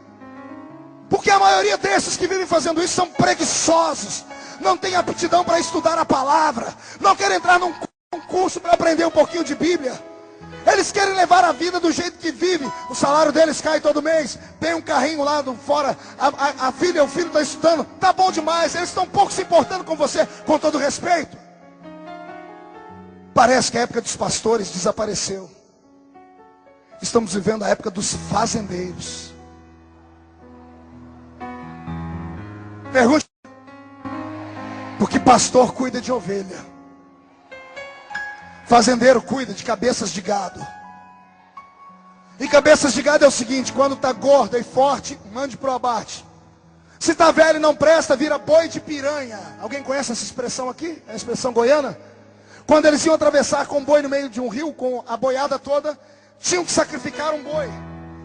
Porque a maioria desses que vivem fazendo isso são preguiçosos. Não tem aptidão para estudar a palavra. Não querem entrar num curso para aprender um pouquinho de Bíblia. Eles querem levar a vida do jeito que vive. O salário deles cai todo mês. Tem um carrinho lá do fora. A filha, o filho está estudando. Tá bom demais. Eles estão um pouco se importando com você, com todo respeito. Parece que a época dos pastores desapareceu. Estamos vivendo a época dos fazendeiros. Pergunte. Porque pastor cuida de ovelha. Fazendeiro cuida de cabeças de gado. E cabeças de gado é o seguinte: quando está gorda e forte, mande para o abate. Se está velho e não presta, vira boi de piranha. Alguém conhece essa expressão aqui? É a expressão goiana? Quando eles iam atravessar com um boi no meio de um rio, com a boiada toda, tinham que sacrificar um boi.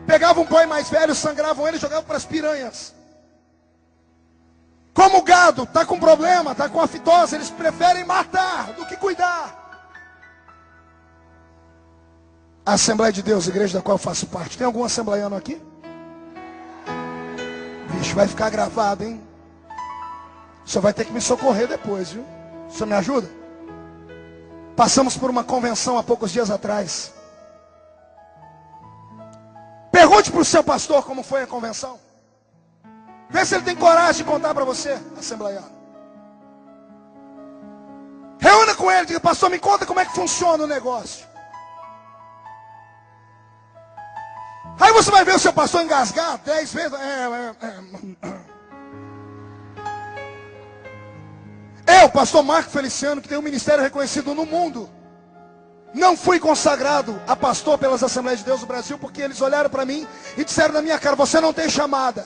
Pegavam um boi mais velho, sangravam ele e jogavam para as piranhas. Como o gado está com problema, está com a fitose, eles preferem matar do que cuidar. A Assembleia de Deus, igreja da qual eu faço parte. Tem algum assembleiano aqui? Vixe, vai ficar gravado, hein? O senhor vai ter que me socorrer depois, viu? O senhor me ajuda? Passamos por uma convenção há poucos dias atrás. Pergunte para o seu pastor como foi a convenção. Vê se ele tem coragem de contar para você, assembleiano. Reúna com ele, diga: pastor, me conta como é que funciona o negócio. Aí você vai ver o seu pastor engasgar 10 vezes. Eu, pastor Marco Feliciano, que tem um ministério reconhecido no mundo, não fui consagrado a pastor pelas Assembleias de Deus do Brasil, porque eles olharam para mim e disseram na minha cara: você não tem chamada.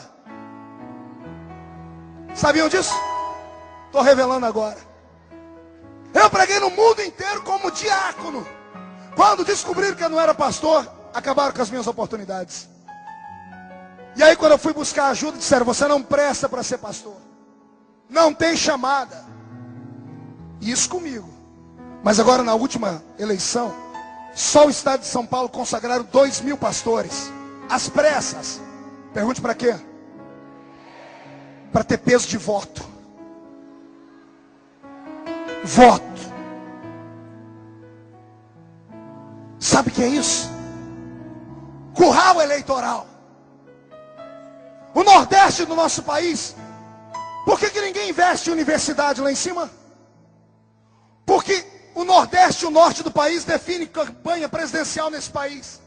Sabiam disso? Estou revelando agora. Eu preguei no mundo inteiro como diácono. Quando descobriram que eu não era pastor, acabaram com as minhas oportunidades. E aí quando eu fui buscar ajuda, disseram: você não presta para ser pastor. Não tem chamada. Isso comigo. Mas agora na última eleição, só o estado de São Paulo consagraram 2.000 pastores. Às pressas. Pergunte para quê? Para ter peso de voto. Voto. Sabe o que é isso? Curral eleitoral. O Nordeste do nosso país. Por que ninguém investe em universidade lá em cima? Porque o Nordeste e o Norte do país define campanha presidencial nesse país.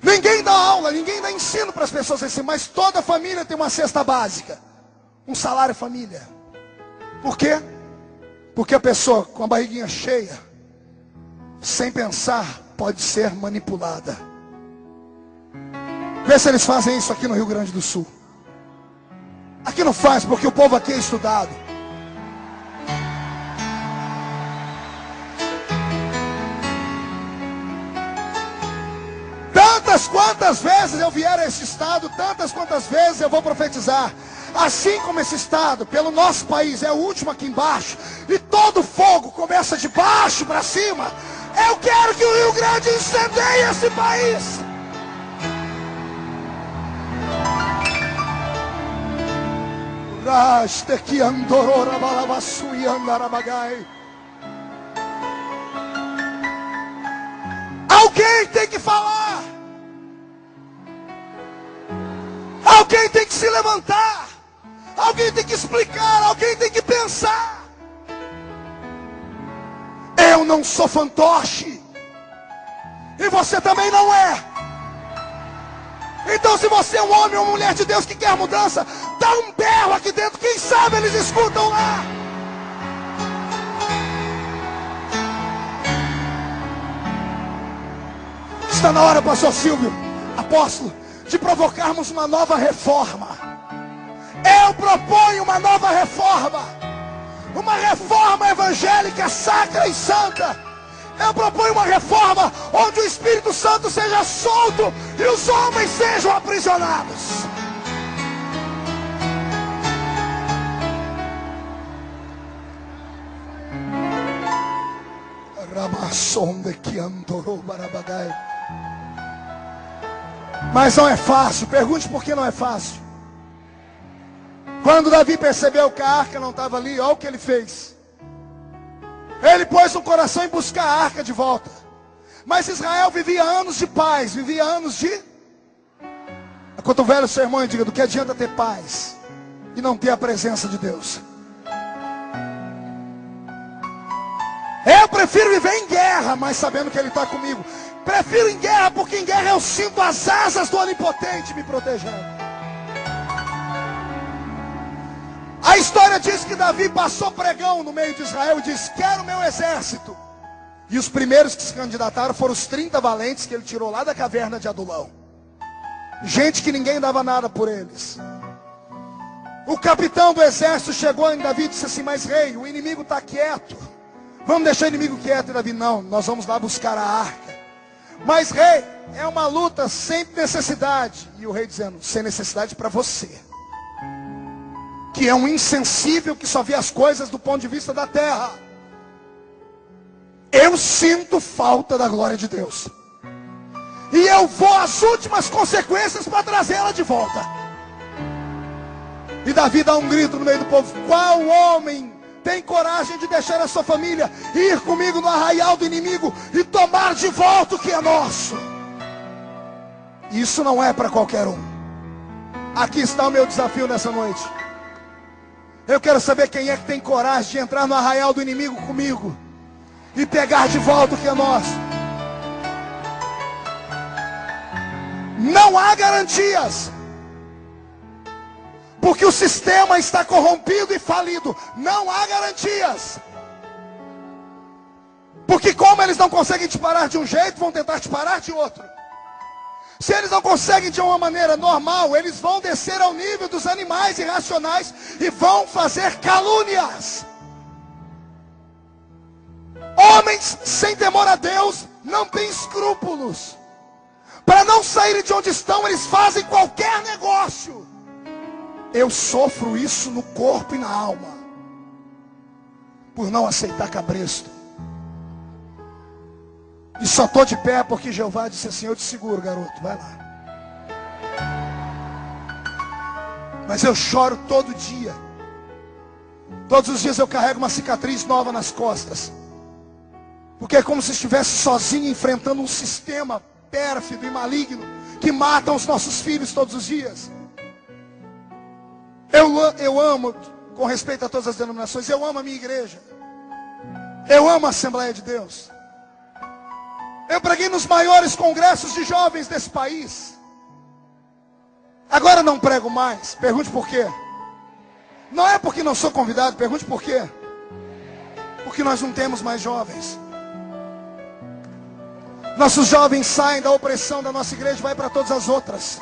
Ninguém dá aula, ninguém dá ensino para as pessoas assim, mas toda família tem uma cesta básica. Um salário família. Por quê? Porque a pessoa com a barriguinha cheia, sem pensar, pode ser manipulada. Vê se eles fazem isso aqui no Rio Grande do Sul. Aqui não faz, porque o povo aqui é estudado. Tantas quantas vezes eu vier a esse estado, tantas quantas vezes eu vou profetizar. Assim como esse estado, pelo nosso país, é o último aqui embaixo, e todo fogo começa de baixo para cima, eu quero que o Rio Grande incendeie esse país. Alguém tem que falar. Alguém tem que se levantar. Alguém tem que explicar. Alguém tem que pensar. Eu não sou fantoche. E você também não é. Então se você é um homem ou uma mulher de Deus que quer mudança, dá um berro aqui dentro. Quem sabe eles escutam lá. Está na hora, pastor Silvio, apóstolo, de provocarmos uma nova reforma. Eu proponho uma nova reforma. Uma reforma evangélica, sacra e santa. Eu proponho uma reforma onde o Espírito Santo seja solto e os homens sejam aprisionados. Mas não é fácil. Pergunte por que não é fácil. Quando Davi percebeu que a arca não estava ali, olha o que ele fez. Ele pôs no coração em buscar a arca de volta. Mas Israel vivia anos de paz, vivia anos de... Cotovele o seu irmão e diga: do que adianta ter paz e não ter a presença de Deus? Eu prefiro viver em guerra, mas sabendo que Ele está comigo. Prefiro em guerra, porque em guerra eu sinto as asas do Onipotente me protegendo. A história diz que Davi passou pregão no meio de Israel e disse: quero o meu exército. E os primeiros que se candidataram foram os 30 valentes que ele tirou lá da caverna de Adulão. Gente que ninguém dava nada por eles. O capitão do exército chegou em Davi e disse assim: mas rei, o inimigo está quieto. Vamos deixar o inimigo quieto. E Davi: não, nós vamos lá buscar a arca. Mas rei, é uma luta sem necessidade. E o rei dizendo: sem necessidade para você, que é um insensível que só vê as coisas do ponto de vista da terra. Eu sinto falta da glória de Deus. E eu vou às últimas consequências para trazê-la de volta. E Davi dá um grito no meio do povo: qual homem tem coragem de deixar a sua família e ir comigo no arraial do inimigo e tomar de volta o que é nosso? Isso não é para qualquer um. Aqui está o meu desafio nessa noite. Eu quero saber quem é que tem coragem de entrar no arraial do inimigo comigo e pegar de volta o que é nosso. Não há garantias, porque o sistema está corrompido e falido. Não há garantias, porque como eles não conseguem te parar de um jeito, vão tentar te parar de outro. Se eles não conseguem de uma maneira normal, eles vão descer ao nível dos animais irracionais e vão fazer calúnias. Homens sem temor a Deus não têm escrúpulos. Para não saírem de onde estão, eles fazem qualquer negócio. Eu sofro isso no corpo e na alma, por não aceitar cabresto. E só estou de pé porque Jeová disse assim: eu te seguro, garoto, vai lá. Mas eu choro todo dia. Todos os dias eu carrego uma cicatriz nova nas costas, porque é como se estivesse sozinho enfrentando um sistema pérfido e maligno que matam os nossos filhos todos os dias. Eu amo, com respeito a todas as denominações, eu amo a minha igreja. Eu amo a Assembleia de Deus. Eu preguei nos maiores congressos de jovens desse país. Agora não prego mais. Pergunte por quê. Não é porque não sou convidado, pergunte por quê. Porque nós não temos mais jovens. Nossos jovens saem da opressão da nossa igreja e vai para todas as outras.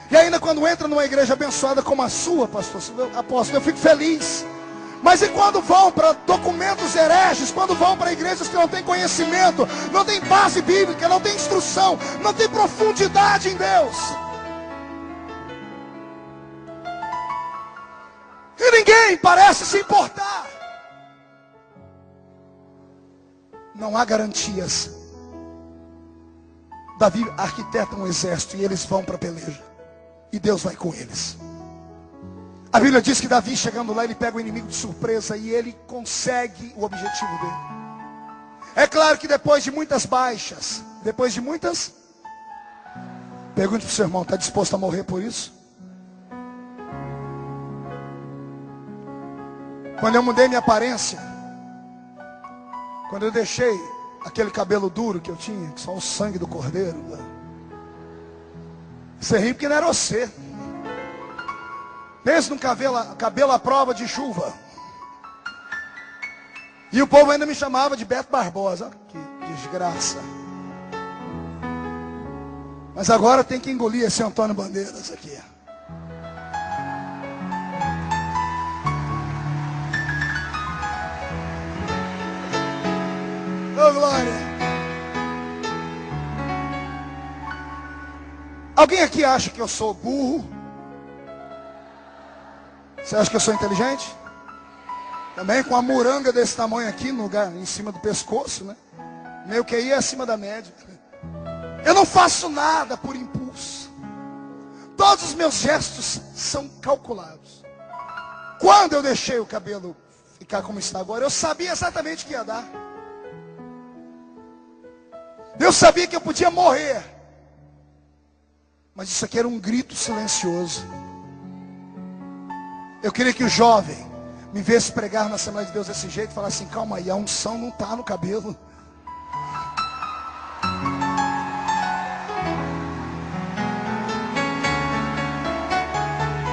E ainda quando entra numa igreja abençoada como a sua, pastor, apóstolo, eu fico feliz. Mas e quando vão para documentos hereges, quando vão para igrejas que não têm conhecimento, não tem base bíblica, não tem instrução, não tem profundidade em Deus? E ninguém parece se importar. Não há garantias. Davi arquiteta um exército e eles vão para a peleja. E Deus vai com eles. A Bíblia diz que Davi, chegando lá, ele pega o inimigo de surpresa e ele consegue o objetivo dele. É claro que depois de muitas baixas, depois de muitas... Pergunte para o seu irmão: está disposto a morrer por isso? Quando eu mudei minha aparência, quando eu deixei aquele cabelo duro que eu tinha, só o sangue do cordeiro, você ri porque não era você. Pensa num cabelo à prova de chuva. E o povo ainda me chamava de Beto Barbosa. Que desgraça. Mas agora tem que engolir esse Antônio Bandeiras aqui. Oh, glória. Alguém aqui acha que eu sou burro? Você acha que eu sou inteligente? Também com a moranga desse tamanho aqui no lugar, em cima do pescoço, né? Meu QI é acima da média. Eu não faço nada por impulso. Todos os meus gestos são calculados. Quando eu deixei o cabelo ficar como está agora, eu sabia exatamente o que ia dar. Eu sabia que eu podia morrer. Mas isso aqui era um grito silencioso. Eu queria que o jovem me visse pregar na Assembleia de Deus desse jeito e falasse assim: calma aí, a unção não está no cabelo.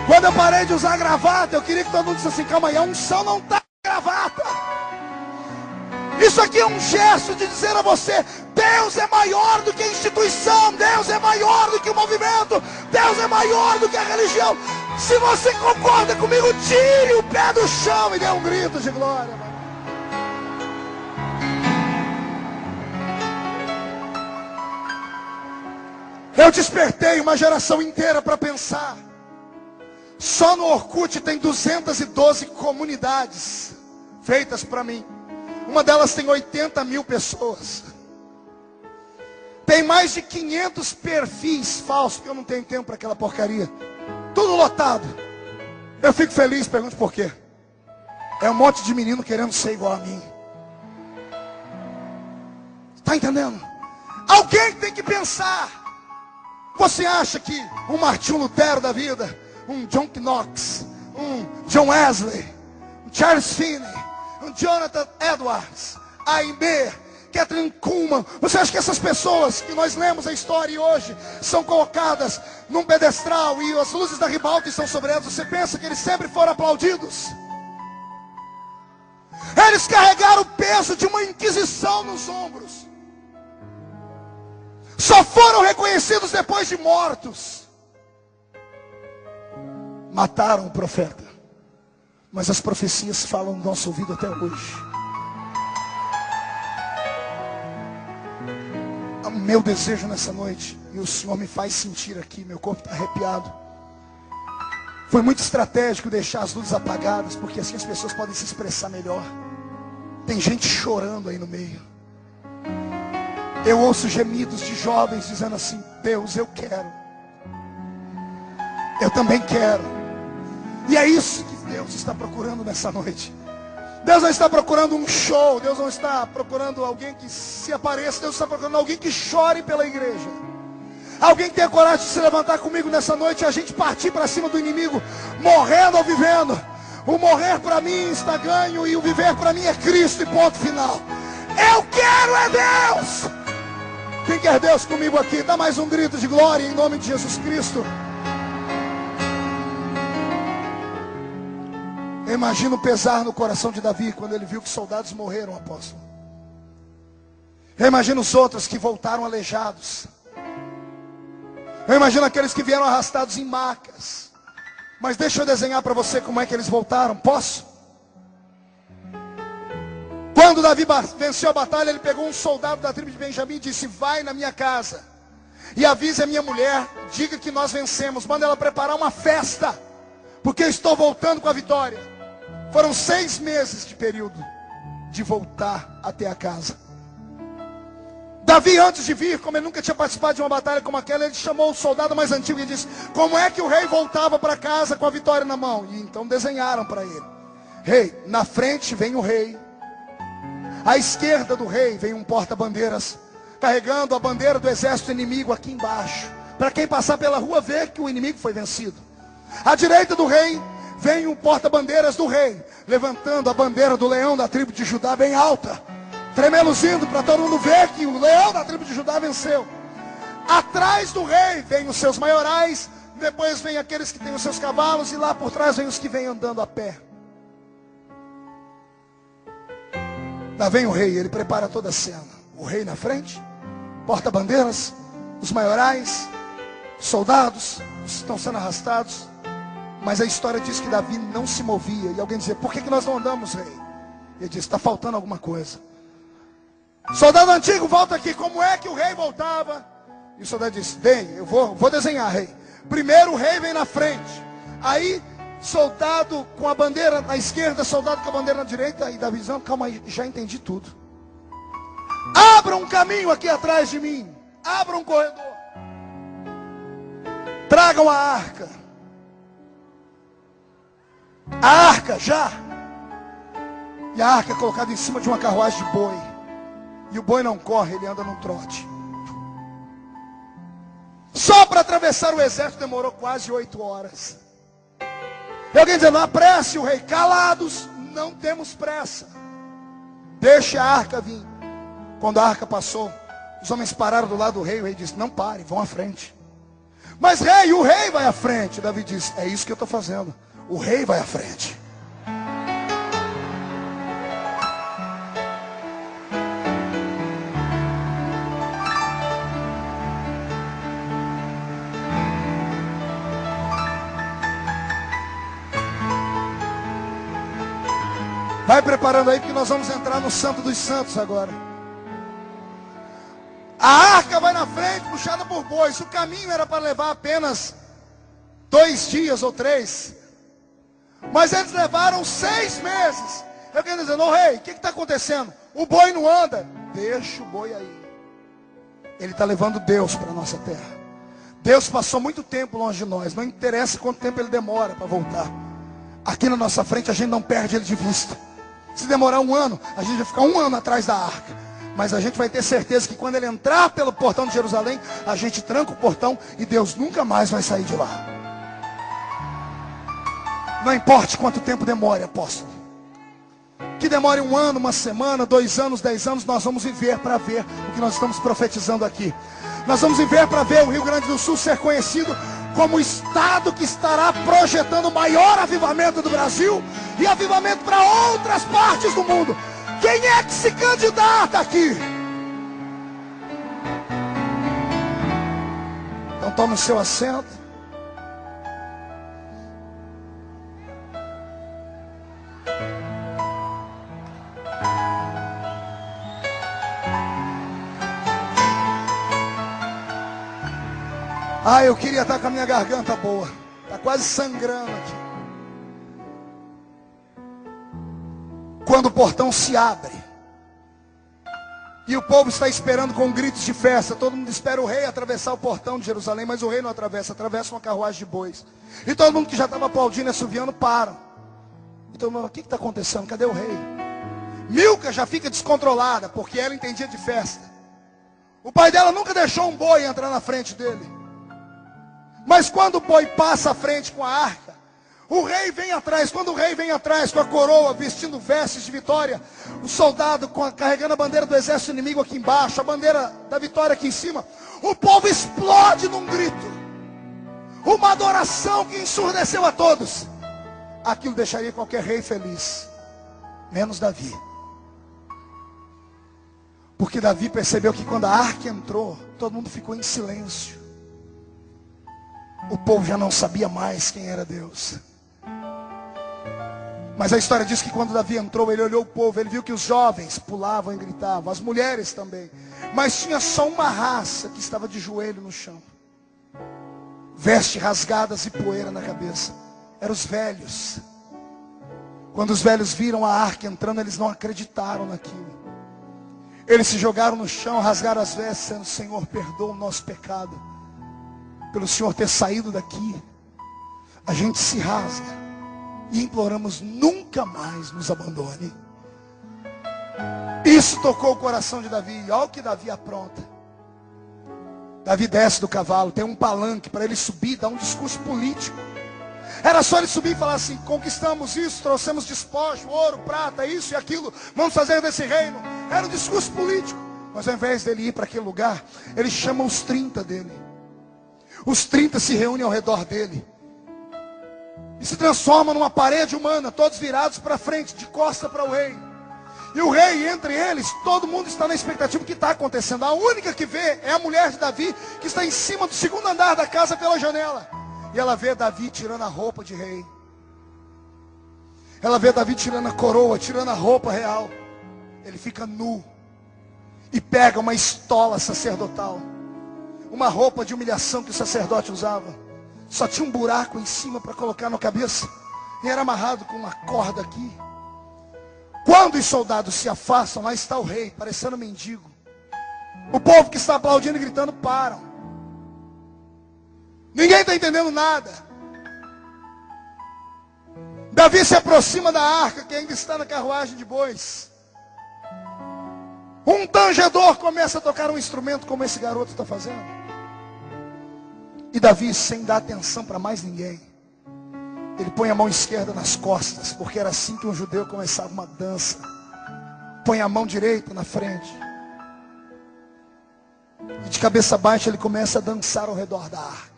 Quando eu parei de usar gravata, eu queria que todo mundo dissesse assim: calma aí, a unção não está na gravata. Isso aqui é um gesto de dizer a você: Deus é maior do que a instituição, Deus é maior do que o movimento, Deus é maior do que a religião. Se você concorda comigo, tire o pé do chão e dê um grito de glória. Eu despertei uma geração inteira para pensar. Só no Orkut tem 212 comunidades feitas para mim. Uma delas tem 80 mil pessoas. Tem mais de 500 perfis falsos, porque eu não tenho tempo para aquela porcaria. Tudo lotado. Eu fico feliz, pergunto por quê. É um monte de menino querendo ser igual a mim. Está entendendo? Alguém tem que pensar. Você acha que um Martinho Lutero da vida, um John Knox, um John Wesley, um Charles Finney, um Jonathan Edwards, A.M.B., Catherine Kuhlman, você acha que essas pessoas que nós lemos a história e hoje são colocadas num pedestral e as luzes da ribalta estão sobre elas? Você pensa que eles sempre foram aplaudidos? Eles carregaram o peso de uma inquisição nos ombros. Só foram reconhecidos depois de mortos. Mataram o profeta, mas as profecias falam no nosso ouvido até hoje. O meu desejo nessa noite, e o Senhor me faz sentir aqui, meu corpo está arrepiado. Foi muito estratégico deixar as luzes apagadas, porque assim as pessoas podem se expressar melhor. Tem gente chorando aí no meio. Eu ouço gemidos de jovens dizendo assim: Deus, eu quero. Eu também quero. E é isso que Deus está procurando nessa noite. Deus não está procurando um show. Deus não está procurando alguém que se apareça. Deus está procurando alguém que chore pela igreja. Alguém que tenha coragem de se levantar comigo nessa noite e a gente partir para cima do inimigo, morrendo ou vivendo. O morrer para mim está ganho e o viver para mim é Cristo e ponto final. Eu quero é Deus. Quem quer Deus comigo aqui? Dá mais um grito de glória em nome de Jesus Cristo. Eu imagino o pesar no coração de Davi quando ele viu que soldados morreram, apóstolo. Eu imagino os outros que voltaram aleijados. Eu imagino aqueles que vieram arrastados em macas. Mas deixa eu desenhar para você como é que eles voltaram. Posso? Quando Davi venceu a batalha, ele pegou um soldado da tribo de Benjamim e disse: vai na minha casa e avise a minha mulher, diga que nós vencemos. Manda ela preparar uma festa, porque eu estou voltando com a vitória. Foram 6 meses de período de voltar até a casa. Davi, antes de vir, como ele nunca tinha participado de uma batalha como aquela, ele chamou o soldado mais antigo e disse: como é que o rei voltava para casa com a vitória na mão? E então desenharam para ele: rei, na frente vem o rei, à esquerda do rei vem um porta-bandeiras carregando a bandeira do exército inimigo aqui embaixo, para quem passar pela rua ver que o inimigo foi vencido. À direita do rei vem um porta-bandeiras do rei, levantando a bandeira do leão da tribo de Judá bem alta, tremeluzindo para todo mundo ver que o leão da tribo de Judá venceu. Atrás do rei vem os seus maiorais, depois vem aqueles que têm os seus cavalos, e lá por trás vem os que vêm andando a pé. Lá vem o rei, ele prepara toda a cena. O rei na frente, porta-bandeiras, os maiorais, soldados estão sendo arrastados. Mas a história diz que Davi não se movia. E alguém dizia: por que nós não andamos, rei? Ele disse: está faltando alguma coisa. Soldado antigo, volta aqui. Como é que o rei voltava? E o soldado disse: bem, eu vou desenhar, rei. Primeiro o rei vem na frente. Aí soldado com a bandeira na esquerda, soldado com a bandeira na direita. E Davi dizendo: calma aí, já entendi tudo. Abra um caminho aqui atrás de mim. Abra um corredor. Tragam a arca. A arca já. E a arca é colocada em cima de uma carruagem de boi. E o boi não corre, ele anda num trote. Só para atravessar o exército demorou quase 8 horas. E alguém dizendo, apresse o rei. Calados, não temos pressa. Deixe a arca vir. Quando a arca passou, os homens pararam do lado do rei. O rei disse, não pare, vão à frente. Mas rei, o rei vai à frente. Davi disse, é isso que eu estou fazendo. O rei vai à frente. Vai preparando aí, porque nós vamos entrar no Santo dos Santos agora. A arca vai na frente, puxada por bois. O caminho era para levar apenas 2 dias ou 3. Mas eles levaram 6 meses. Eu quero dizer, ô rei, o que está acontecendo? O boi não anda. Deixa o boi aí. Ele está levando Deus para a nossa terra. Deus passou muito tempo longe de nós. Não interessa quanto tempo ele demora para voltar. Aqui na nossa frente a gente não perde ele de vista. Se demorar 1 ano, a gente vai ficar 1 ano atrás da arca. Mas a gente vai ter certeza que quando ele entrar pelo portão de Jerusalém, a gente tranca o portão e Deus nunca mais vai sair de lá. Não importa quanto tempo demore, apóstolo. Que demore 1 ano, 1 semana, 2 anos, 10 anos, nós vamos viver para ver o que nós estamos profetizando aqui. Nós vamos viver para ver o Rio Grande do Sul ser conhecido como o estado que estará projetando o maior avivamento do Brasil e avivamento para outras partes do mundo. Quem é que se candidata aqui? Então tome o seu assento. Ah, eu queria estar com a minha garganta boa. Está quase sangrando aqui. Quando o portão se abre e o povo está esperando com gritos de festa. Todo mundo espera o rei atravessar o portão de Jerusalém, mas o rei não atravessa, atravessa uma carruagem de bois. E todo mundo que já estava aplaudindo e assoviando para. Então, o que está acontecendo? Cadê o rei? Milca já fica descontrolada, porque ela entendia de festa. O pai dela nunca deixou um boi entrar na frente dele. Mas quando o boi passa à frente com a arca, o rei vem atrás. Quando o rei vem atrás com a coroa, vestindo vestes de vitória, o soldado carregando a bandeira do exército inimigo aqui embaixo, a bandeira da vitória aqui em cima, o povo explode num grito, uma adoração que ensurdeceu a todos. Aquilo deixaria qualquer rei feliz, menos Davi. Porque Davi percebeu que quando a arca entrou, todo mundo ficou em silêncio. O povo já não sabia mais quem era Deus. Mas a história diz que quando Davi entrou, ele olhou o povo, ele viu que os jovens pulavam e gritavam, as mulheres também. Mas tinha só uma raça que estava de joelho no chão, vestes rasgadas e poeira na cabeça. Eram os velhos. Quando os velhos viram a arca entrando, eles não acreditaram naquilo. Eles se jogaram no chão, rasgaram as vestes, dizendo, Senhor, perdoa o nosso pecado. Pelo Senhor ter saído daqui, a gente se rasga e imploramos, nunca mais nos abandone. Isso tocou o coração de Davi. Olha o que Davi apronta. Davi desce do cavalo, tem um palanque para ele subir, dar um discurso político. Era só ele subir e falar assim, conquistamos isso, trouxemos despojo, ouro, prata, isso e aquilo, vamos fazer desse reino. Era um discurso político. Mas ao invés dele ir para aquele lugar, ele chama os 30 dele. Os 30 se reúnem ao redor dele. E se transformam numa parede humana, todos virados para frente, de costa para o rei. E o rei, entre eles, todo mundo está na expectativa do que está acontecendo. A única que vê é a mulher de Davi, que está em cima do 2º andar da casa pela janela. E ela vê Davi tirando a roupa de rei. Ela vê Davi tirando a coroa, tirando a roupa real. Ele fica nu. E pega uma estola sacerdotal. Uma roupa de humilhação que o sacerdote usava. Só tinha um buraco em cima para colocar na cabeça. E era amarrado com uma corda aqui. Quando os soldados se afastam, lá está o rei, parecendo um mendigo. O povo que está aplaudindo e gritando param. Ninguém está entendendo nada. Davi se aproxima da arca, que ainda está na carruagem de bois. Um tangedor começa a tocar um instrumento como esse garoto está fazendo. E Davi, sem dar atenção para mais ninguém, ele põe a mão esquerda nas costas, porque era assim que um judeu começava uma dança. Põe a mão direita na frente. E de cabeça baixa ele começa a dançar ao redor da arca.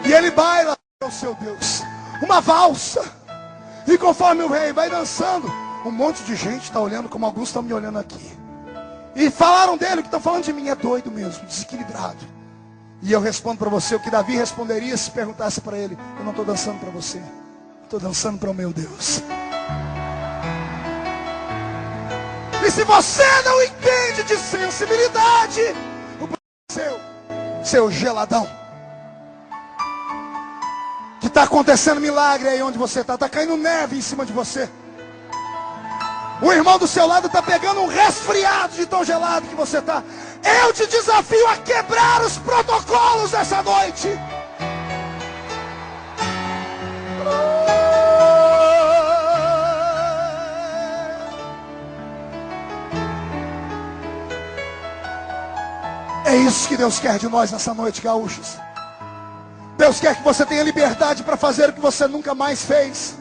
E ele baila ao seu Deus, uma valsa. E conforme o rei vai dançando, um monte de gente está olhando como alguns estão me olhando aqui. E falaram dele, o que estão falando de mim é doido mesmo, desequilibrado. E eu respondo para você o que Davi responderia se perguntasse para ele: eu não estou dançando para você, estou dançando para o meu Deus. E se você não entende de sensibilidade, o problema é seu geladão. Que está acontecendo milagre aí onde você está caindo neve em cima de você. O irmão do seu lado está pegando um resfriado de tão gelado que você está. Eu te desafio a quebrar os protocolos essa noite. É isso que Deus quer de nós nessa noite, gaúchos. Deus quer que você tenha liberdade para fazer o que você nunca mais fez.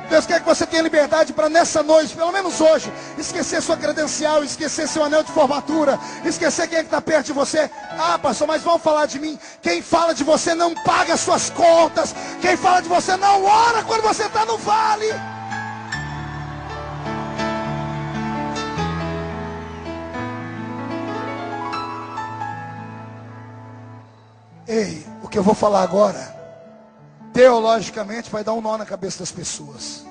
Deus quer que você tenha liberdade para nessa noite, pelo menos hoje, esquecer sua credencial, esquecer seu anel de formatura, esquecer quem é que está perto de você. Ah, pastor, mas vão falar de mim. Quem fala de você não paga as suas contas. Quem fala de você não ora quando você está no vale. Ei, o que eu vou falar agora, teologicamente vai dar um nó na cabeça das pessoas.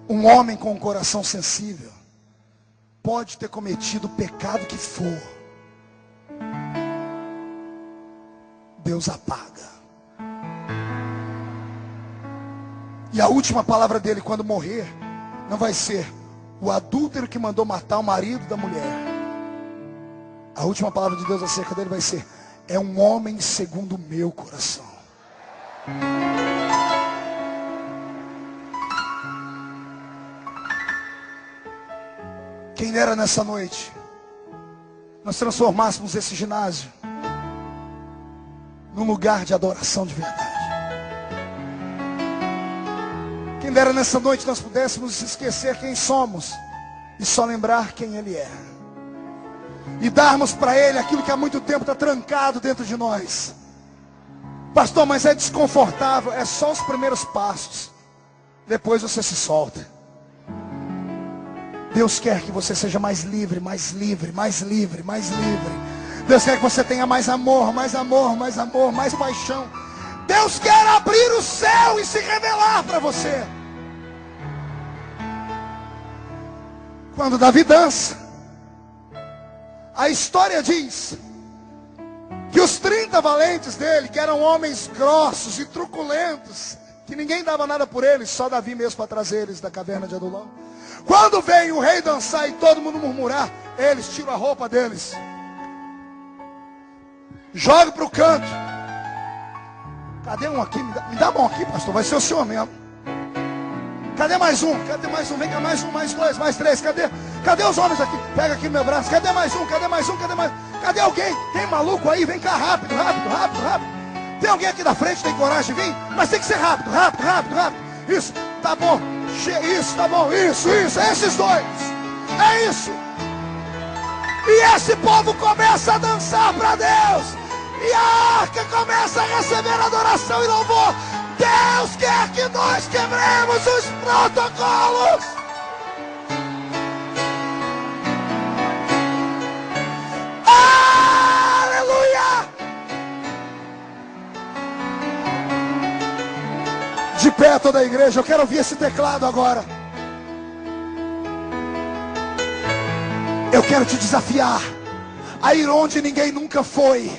Um homem com um coração sensível pode ter cometido o pecado que for, Deus apaga. E a última palavra dele quando morrer não vai ser o adúltero que mandou matar o marido da mulher. A última palavra de Deus acerca dele vai ser: é um homem segundo o meu coração. Quem dera nessa noite nós transformássemos esse ginásio num lugar de adoração de verdade. Quem dera nessa noite nós pudéssemos esquecer quem somos e só lembrar quem Ele é. E darmos para Ele aquilo que há muito tempo está trancado dentro de nós. Pastor, mas é desconfortável. É só os primeiros passos. Depois você se solta. Deus quer que você seja mais livre, mais livre, mais livre, mais livre. Deus quer que você tenha mais amor, mais amor, mais amor, mais paixão. Deus quer abrir o céu e se revelar para você. Quando Davi dança, a história diz que os 30 valentes dele, que eram homens grossos e truculentos, que ninguém dava nada por eles, só Davi mesmo para trazer eles da caverna de Adulão. Quando vem o rei dançar e todo mundo murmurar, eles tiram a roupa deles, jogam para o canto. Cadê um aqui? Me dá a mão aqui, pastor, vai ser o senhor mesmo. Cadê mais um? Cadê mais um? Vem cá, mais um, mais dois, mais três. Cadê os homens aqui? Pega aqui no meu braço. Cadê mais um? Cadê mais um? Cadê mais? Cadê alguém? Tem maluco aí? Vem cá, rápido, rápido, rápido, rápido. Tem alguém aqui da frente, tem coragem de vir? Mas tem que ser rápido, rápido, rápido, rápido. Isso, tá bom. Isso, tá bom. Isso. Esses dois. É isso. E esse povo começa a dançar para Deus. E a arca começa a receber adoração e louvor. Deus quer que nós quebremos os protocolos. Aleluia! De pé toda a igreja, eu quero ouvir esse teclado agora. Eu quero te desafiar a ir onde ninguém nunca foi,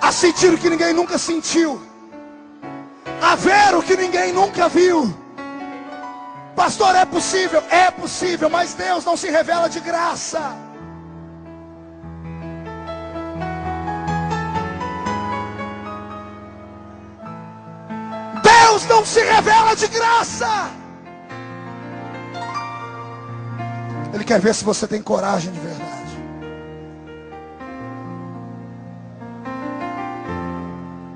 a sentir o que ninguém nunca sentiu, a ver o que ninguém nunca viu, Pastor, é possível, mas Deus não se revela de graça. Deus não se revela de graça. Ele quer ver se você tem coragem de verdade.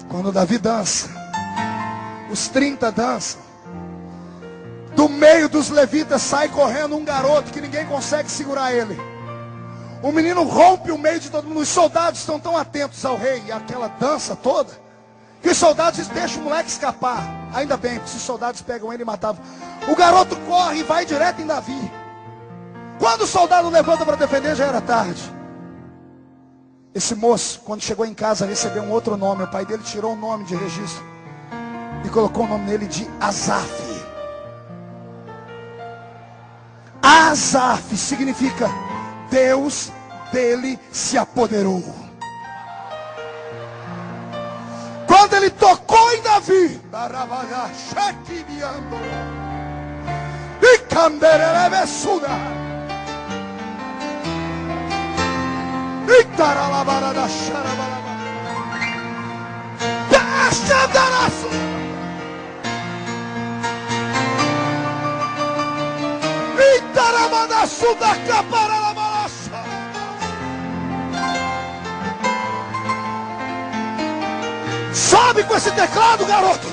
Quando Davi dança, os 30 dançam. Do meio dos levitas sai correndo um garoto que ninguém consegue segurar ele. O menino rompe o meio de todo mundo. Os soldados estão tão atentos ao rei e àquela dança toda, que os soldados dizem, deixa o moleque escapar. Ainda bem, porque se os soldados pegam ele e matavam. O garoto corre e vai direto em Davi. Quando o soldado levanta para defender, já era tarde. Esse moço, quando chegou em casa, recebeu um outro nome. O pai dele tirou o nome de registro e colocou o nome dele de Asaf. Asaf significa Deus dele se apoderou. Quando ele tocou em Davi, sobe com esse teclado, garoto.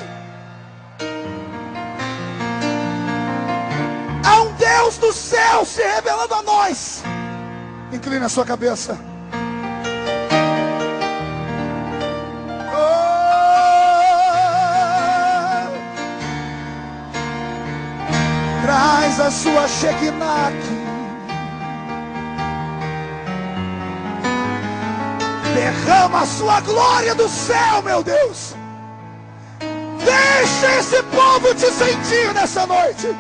Há um Deus do céu se revelando a nós. Inclina a sua cabeça. Traz a sua Shekinah aqui. Derrama a sua glória do céu, meu Deus. Deixa esse povo te sentir nessa noite.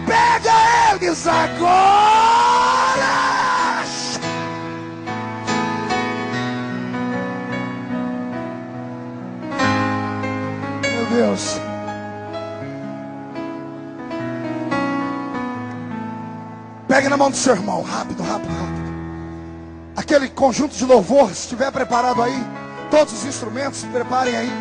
Pega eles agora. Meu Deus. Pegue na mão do seu irmão, rápido, rápido, rápido. Aquele conjunto de louvor, se estiver preparado aí, todos os instrumentos, preparem aí.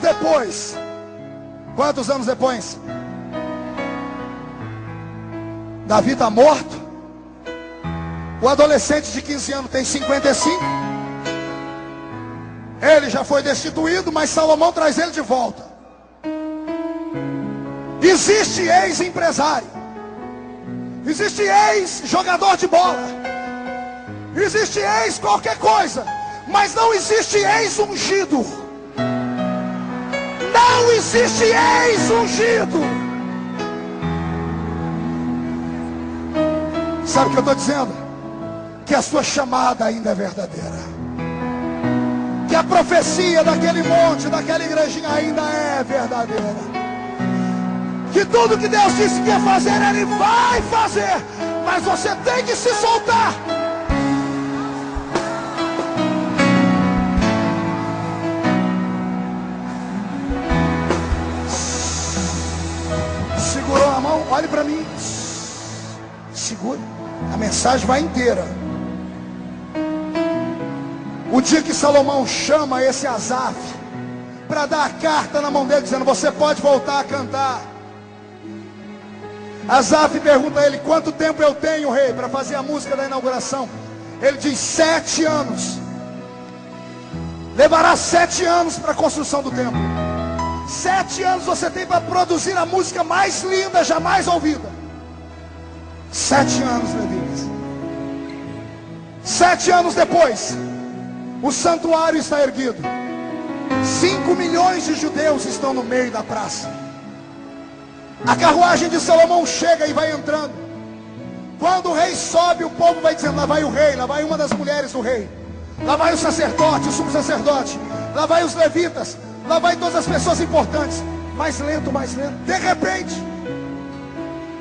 Depois, quantos anos depois? Davi está morto. O adolescente de 15 anos tem 55. Ele já foi destituído, mas Salomão traz ele de volta. Existe ex-empresário, existe ex-jogador de bola, existe ex qualquer coisa, mas não existe ex-ungido. Não existe ex-ungido. Sabe o que eu estou dizendo? Que a sua chamada ainda é verdadeira. Que a profecia daquele monte, daquela igrejinha ainda é verdadeira. Que tudo que Deus disse que ia fazer, Ele vai fazer. Mas você tem que se soltar. Segurou a mão, olhe para mim. Segure. A mensagem vai inteira. O dia que Salomão chama esse Asaf para dar a carta na mão dele, dizendo: você pode voltar a cantar. Asaf pergunta a ele: quanto tempo eu tenho, rei, para fazer a música da inauguração? Ele diz: 7 anos. Levará 7 anos para a construção do templo. 7 anos você tem para produzir a música mais linda jamais ouvida. 7 anos, levitas. 7 anos depois, o santuário está erguido. 5 milhões de judeus estão no meio da praça. A carruagem de Salomão chega e vai entrando. Quando o rei sobe, o povo vai dizendo: lá vai o rei, lá vai uma das mulheres do rei, lá vai o sacerdote, o sumo sacerdote, lá vai os levitas, lá vai todas as pessoas importantes. Mais lento, mais lento. De repente,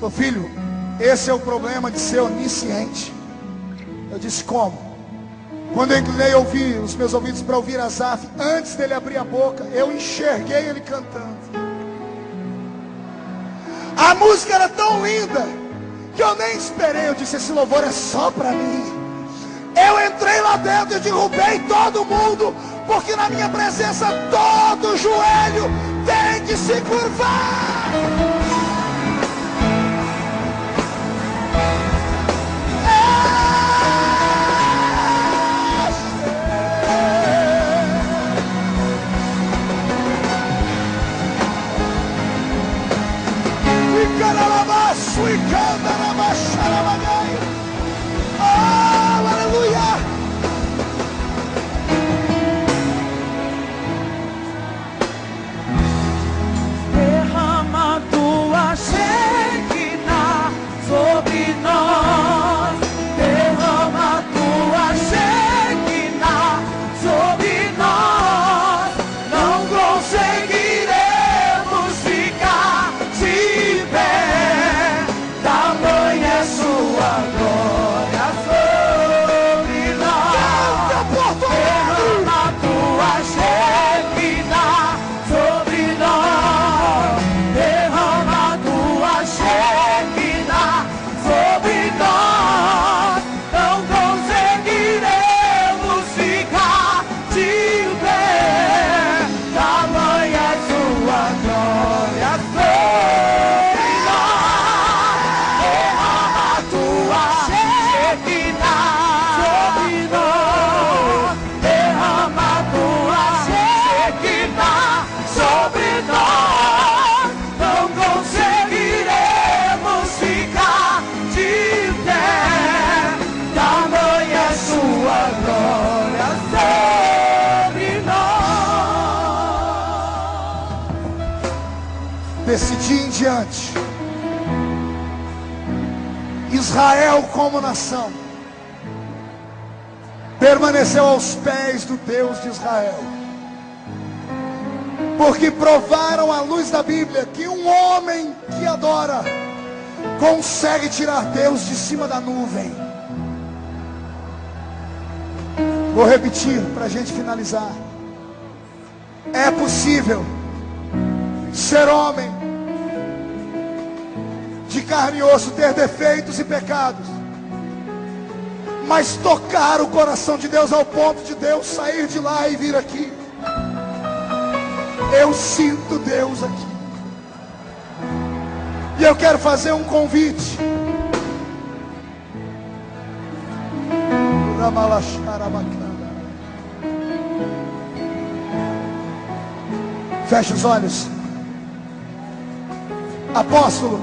Falou: filho, esse é o problema de ser onisciente. Eu disse: como? Quando eu inclinei os meus ouvidos para ouvir Asaf, antes dele abrir a boca, eu enxerguei ele cantando. A música era tão linda que eu nem esperei. Eu disse: esse louvor é só para mim. Eu entrei lá dentro e derrubei todo mundo, porque na minha presença todo joelho tem que se curvar. Oh, aleluia! Derrama tua Shekinah sobre nós. Derrama tua Shekinah sobre nós. Não conseguiremos ficar de pé. Tamanha é sua glória sobre nós. Derrama tua Shekinah sobre nós. Derrama tua Shekinah sobre nós. Não conseguiremos ficar de pé. Tamanha é sua glória sobre nós. Derrama tua Shekinah sobre nós. Derrama tua Shekinah sobre nós. Não conseguiremos ficar de pé. Tamanha é sua glória sobre nós. Desse dia em diante, Israel como nação permaneceu aos pés do Deus de Israel, porque provaram à luz da Bíblia que um homem que adora consegue tirar Deus de cima da nuvem. Vou repetir para a gente finalizar. É possível ser homem de carne e osso, ter defeitos e pecados, mas tocar o coração de Deus ao ponto de Deus sair de lá e vir aqui. Eu sinto Deus aqui. E eu quero fazer um convite. Feche os olhos. Apóstolo,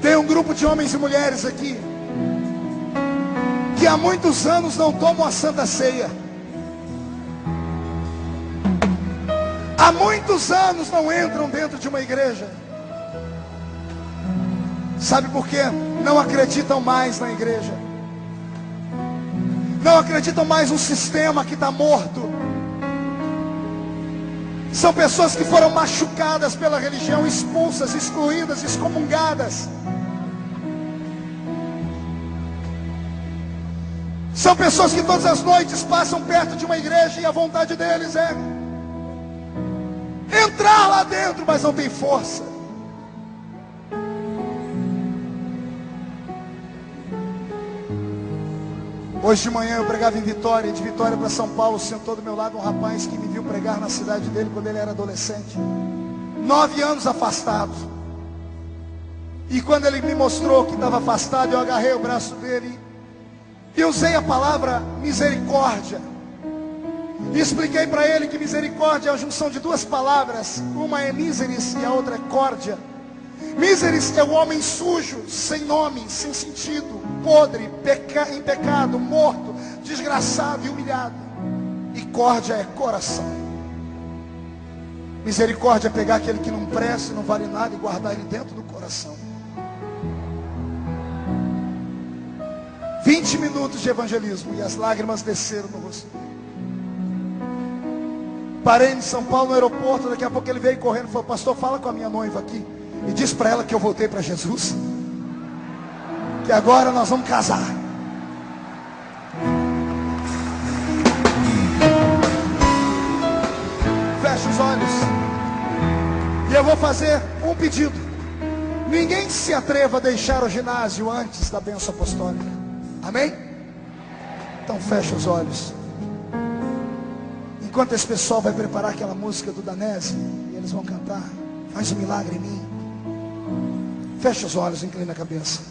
tem um grupo de homens e mulheres aqui que há muitos anos não tomam a Santa Ceia. Há muitos anos não entram dentro de uma igreja. Sabe por quê? Não acreditam mais na igreja. Não acreditam mais no sistema que está morto. São pessoas que foram machucadas pela religião, expulsas, excluídas, excomungadas. São pessoas que todas as noites passam perto de uma igreja e a vontade deles é entrar lá dentro, mas não tem força. Hoje de manhã eu pregava em Vitória, e de Vitória para São Paulo sentou do meu lado um rapaz que me viu pregar na cidade dele quando ele era adolescente, 9 anos afastado. E quando ele me mostrou que estava afastado, eu agarrei o braço dele e usei a palavra misericórdia. E expliquei para ele que misericórdia é a junção de duas palavras. Uma é miseris e a outra é córdia. Miseris é o homem sujo, sem nome, sem sentido, podre, em pecado, morto, desgraçado e humilhado. E córdia é coração. Misericórdia é pegar aquele que não presta e não vale nada e guardar ele dentro do coração. 20 minutos de evangelismo e as lágrimas desceram no rosto. Parei em São Paulo no aeroporto, daqui a pouco ele veio correndo e falou: pastor, fala com a minha noiva aqui. E diz para ela que eu voltei para Jesus, que agora nós vamos casar. Feche os olhos. E eu vou fazer um pedido. Ninguém se atreva a deixar o ginásio antes da bênção apostólica. Amém? Então feche os olhos. Enquanto esse pessoal vai preparar aquela música do Danese, e eles vão cantar, faz um milagre em mim. Feche os olhos, inclina a cabeça.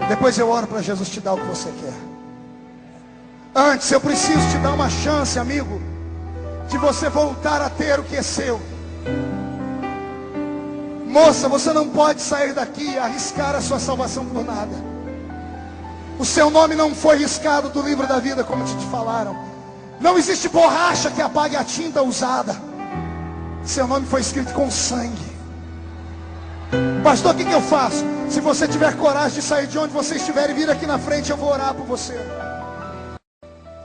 Depois eu oro para Jesus te dar o que você quer. Antes eu preciso te dar uma chance, amigo, de você voltar a ter o que é seu. Moça, você não pode sair daqui e arriscar a sua salvação por nada. O seu nome não foi riscado do livro da vida, como te falaram. Não existe borracha que apague a tinta usada. Seu nome foi escrito com sangue. Pastor, o que eu faço? Se você tiver coragem de sair de onde você estiver e vir aqui na frente, eu vou orar por você.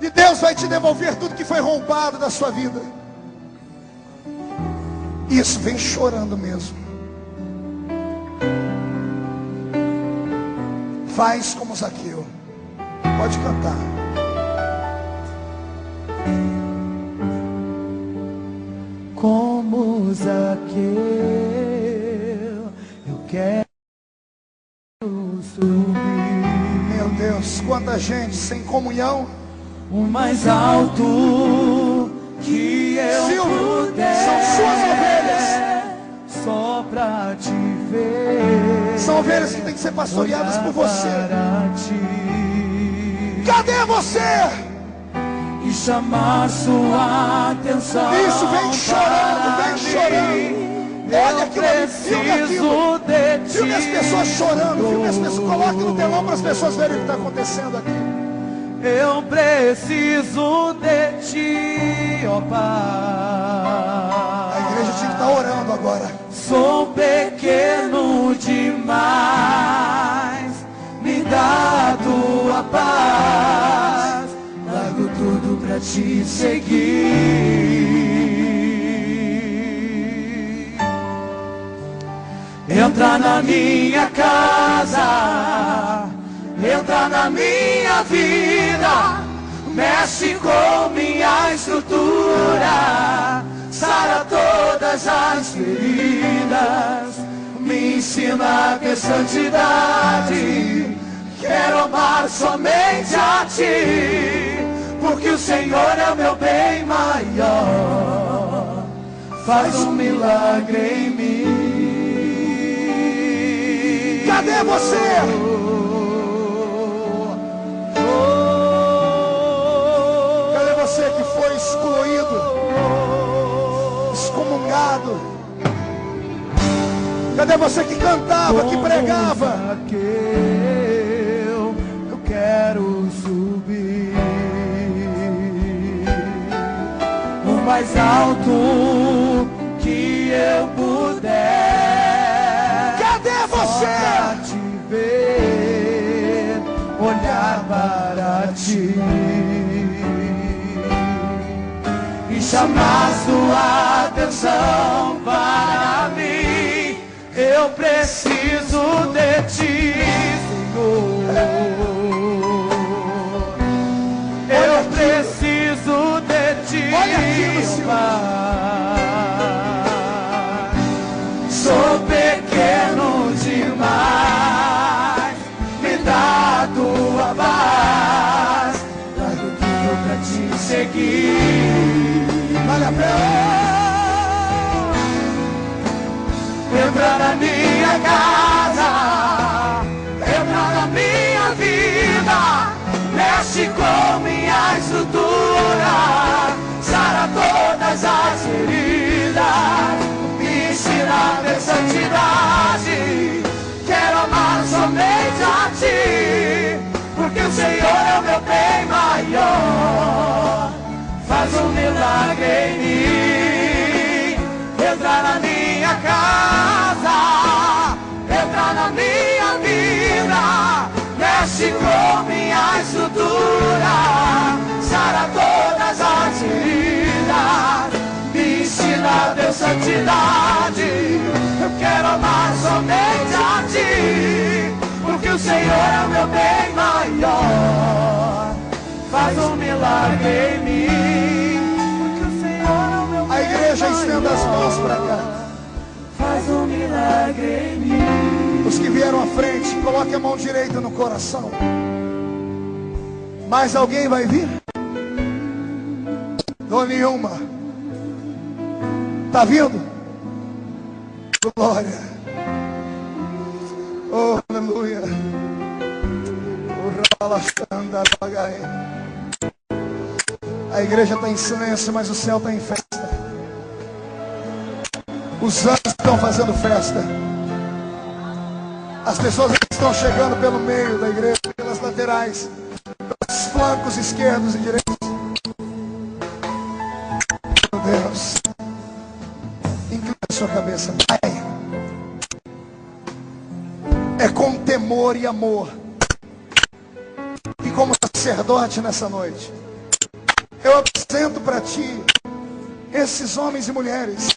E Deus vai te devolver tudo que foi roubado da sua vida. Isso, vem chorando mesmo. Faz como Zaqueu. Pode cantar. Como Zaqueu, eu quero subir. Meu Deus, quanta gente sem comunhão. O mais alto que eu Silvio, puder, são suas ovelhas. só pra te ver. São ovelhas que têm que ser pastoreadas por você. Cadê você? E chamar sua atenção. Isso, vem chorando, vem chorando. Olha aquilo ali, filme aquilo. Filme as pessoas chorando, filme as pessoas. Coloque no telão para as pessoas verem o que está acontecendo aqui. Eu preciso de ti, ó Pai. A igreja tinha que estar orando agora. Sou pequeno demais, me dá a tua paz. Largo tudo pra te seguir. Entra na minha casa, entra na minha vida, mexe com minha estrutura, sara todas as feridas, me ensina a ter santidade. Quero amar somente a ti, porque o Senhor é o meu bem maior. Faz um milagre em mim. Cadê você? Cadê você que foi excluído, excomungado? Cadê você que cantava, que pregava? Eu quero subir o mais alto que eu puder. Cadê você? Pra te ver, olhar para ti e chamar sua atenção para mim. Eu preciso de ti, Senhor. Eu preciso de ti, Pai. Sou pequeno demais, me dá a tua paz. Largo tudo pra te seguir. Vale a pena. Entra na minha casa, entra na minha vida, mexe com minha estrutura, sara todas as feridas, me ensina a ter santidade. Quero amar somente a ti, porque o Senhor é o meu bem maior. Faz um milagre em mim. Entra na minha casa, entra na minha vida, mexe com minha estrutura, sara todas as feridas, me ensina a ter santidade. amar somente a Ti, porque o Senhor é o meu bem maior. Faz um milagre em mim, porque o Senhor é o meu bem maior. A igreja estenda as mãos para cá. Faz um milagre em mim. Os que vieram à frente, coloque a mão direita no coração. Mais alguém vai vir? Dona nenhuma. Está vindo? Glória. Oh, aleluia. A igreja está em silêncio, mas o céu está em festa. Os anjos estão fazendo festa. As pessoas estão chegando pelo meio da igreja, pelas laterais, pelos flancos esquerdos e direitos. Meu Deus. Inclina a sua cabeça. Pai. É com temor e amor. E como sacerdote nessa noite, eu apresento para Ti esses homens e mulheres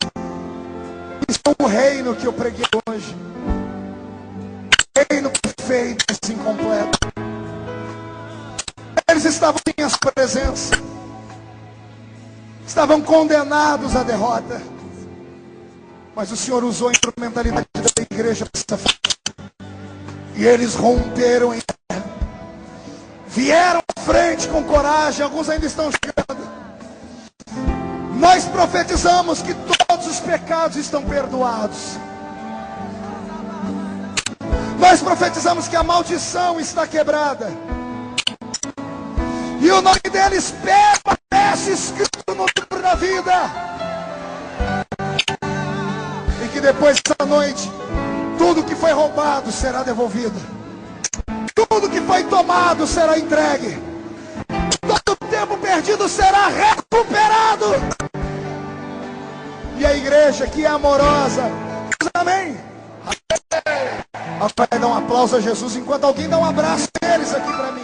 que são o reino que eu preguei hoje. Reino perfeito, mas incompleto. Eles estavam em minha presença, estavam condenados à derrota, mas o Senhor usou a instrumentalidade da igreja para essa. E eles romperam em terra, vieram à frente com coragem. Alguns ainda estão chegando. Nós profetizamos que todos os pecados estão perdoados. Nós profetizamos que a maldição está quebrada. E o nome deles permanece escrito no livro da vida. E que depois dessa noite, tudo que foi roubado será devolvido. Tudo que foi tomado será entregue. Todo o tempo perdido será recuperado. E a igreja que é amorosa diz amém. Vai dar um aplauso a Jesus enquanto alguém dá um abraço a eles aqui para mim.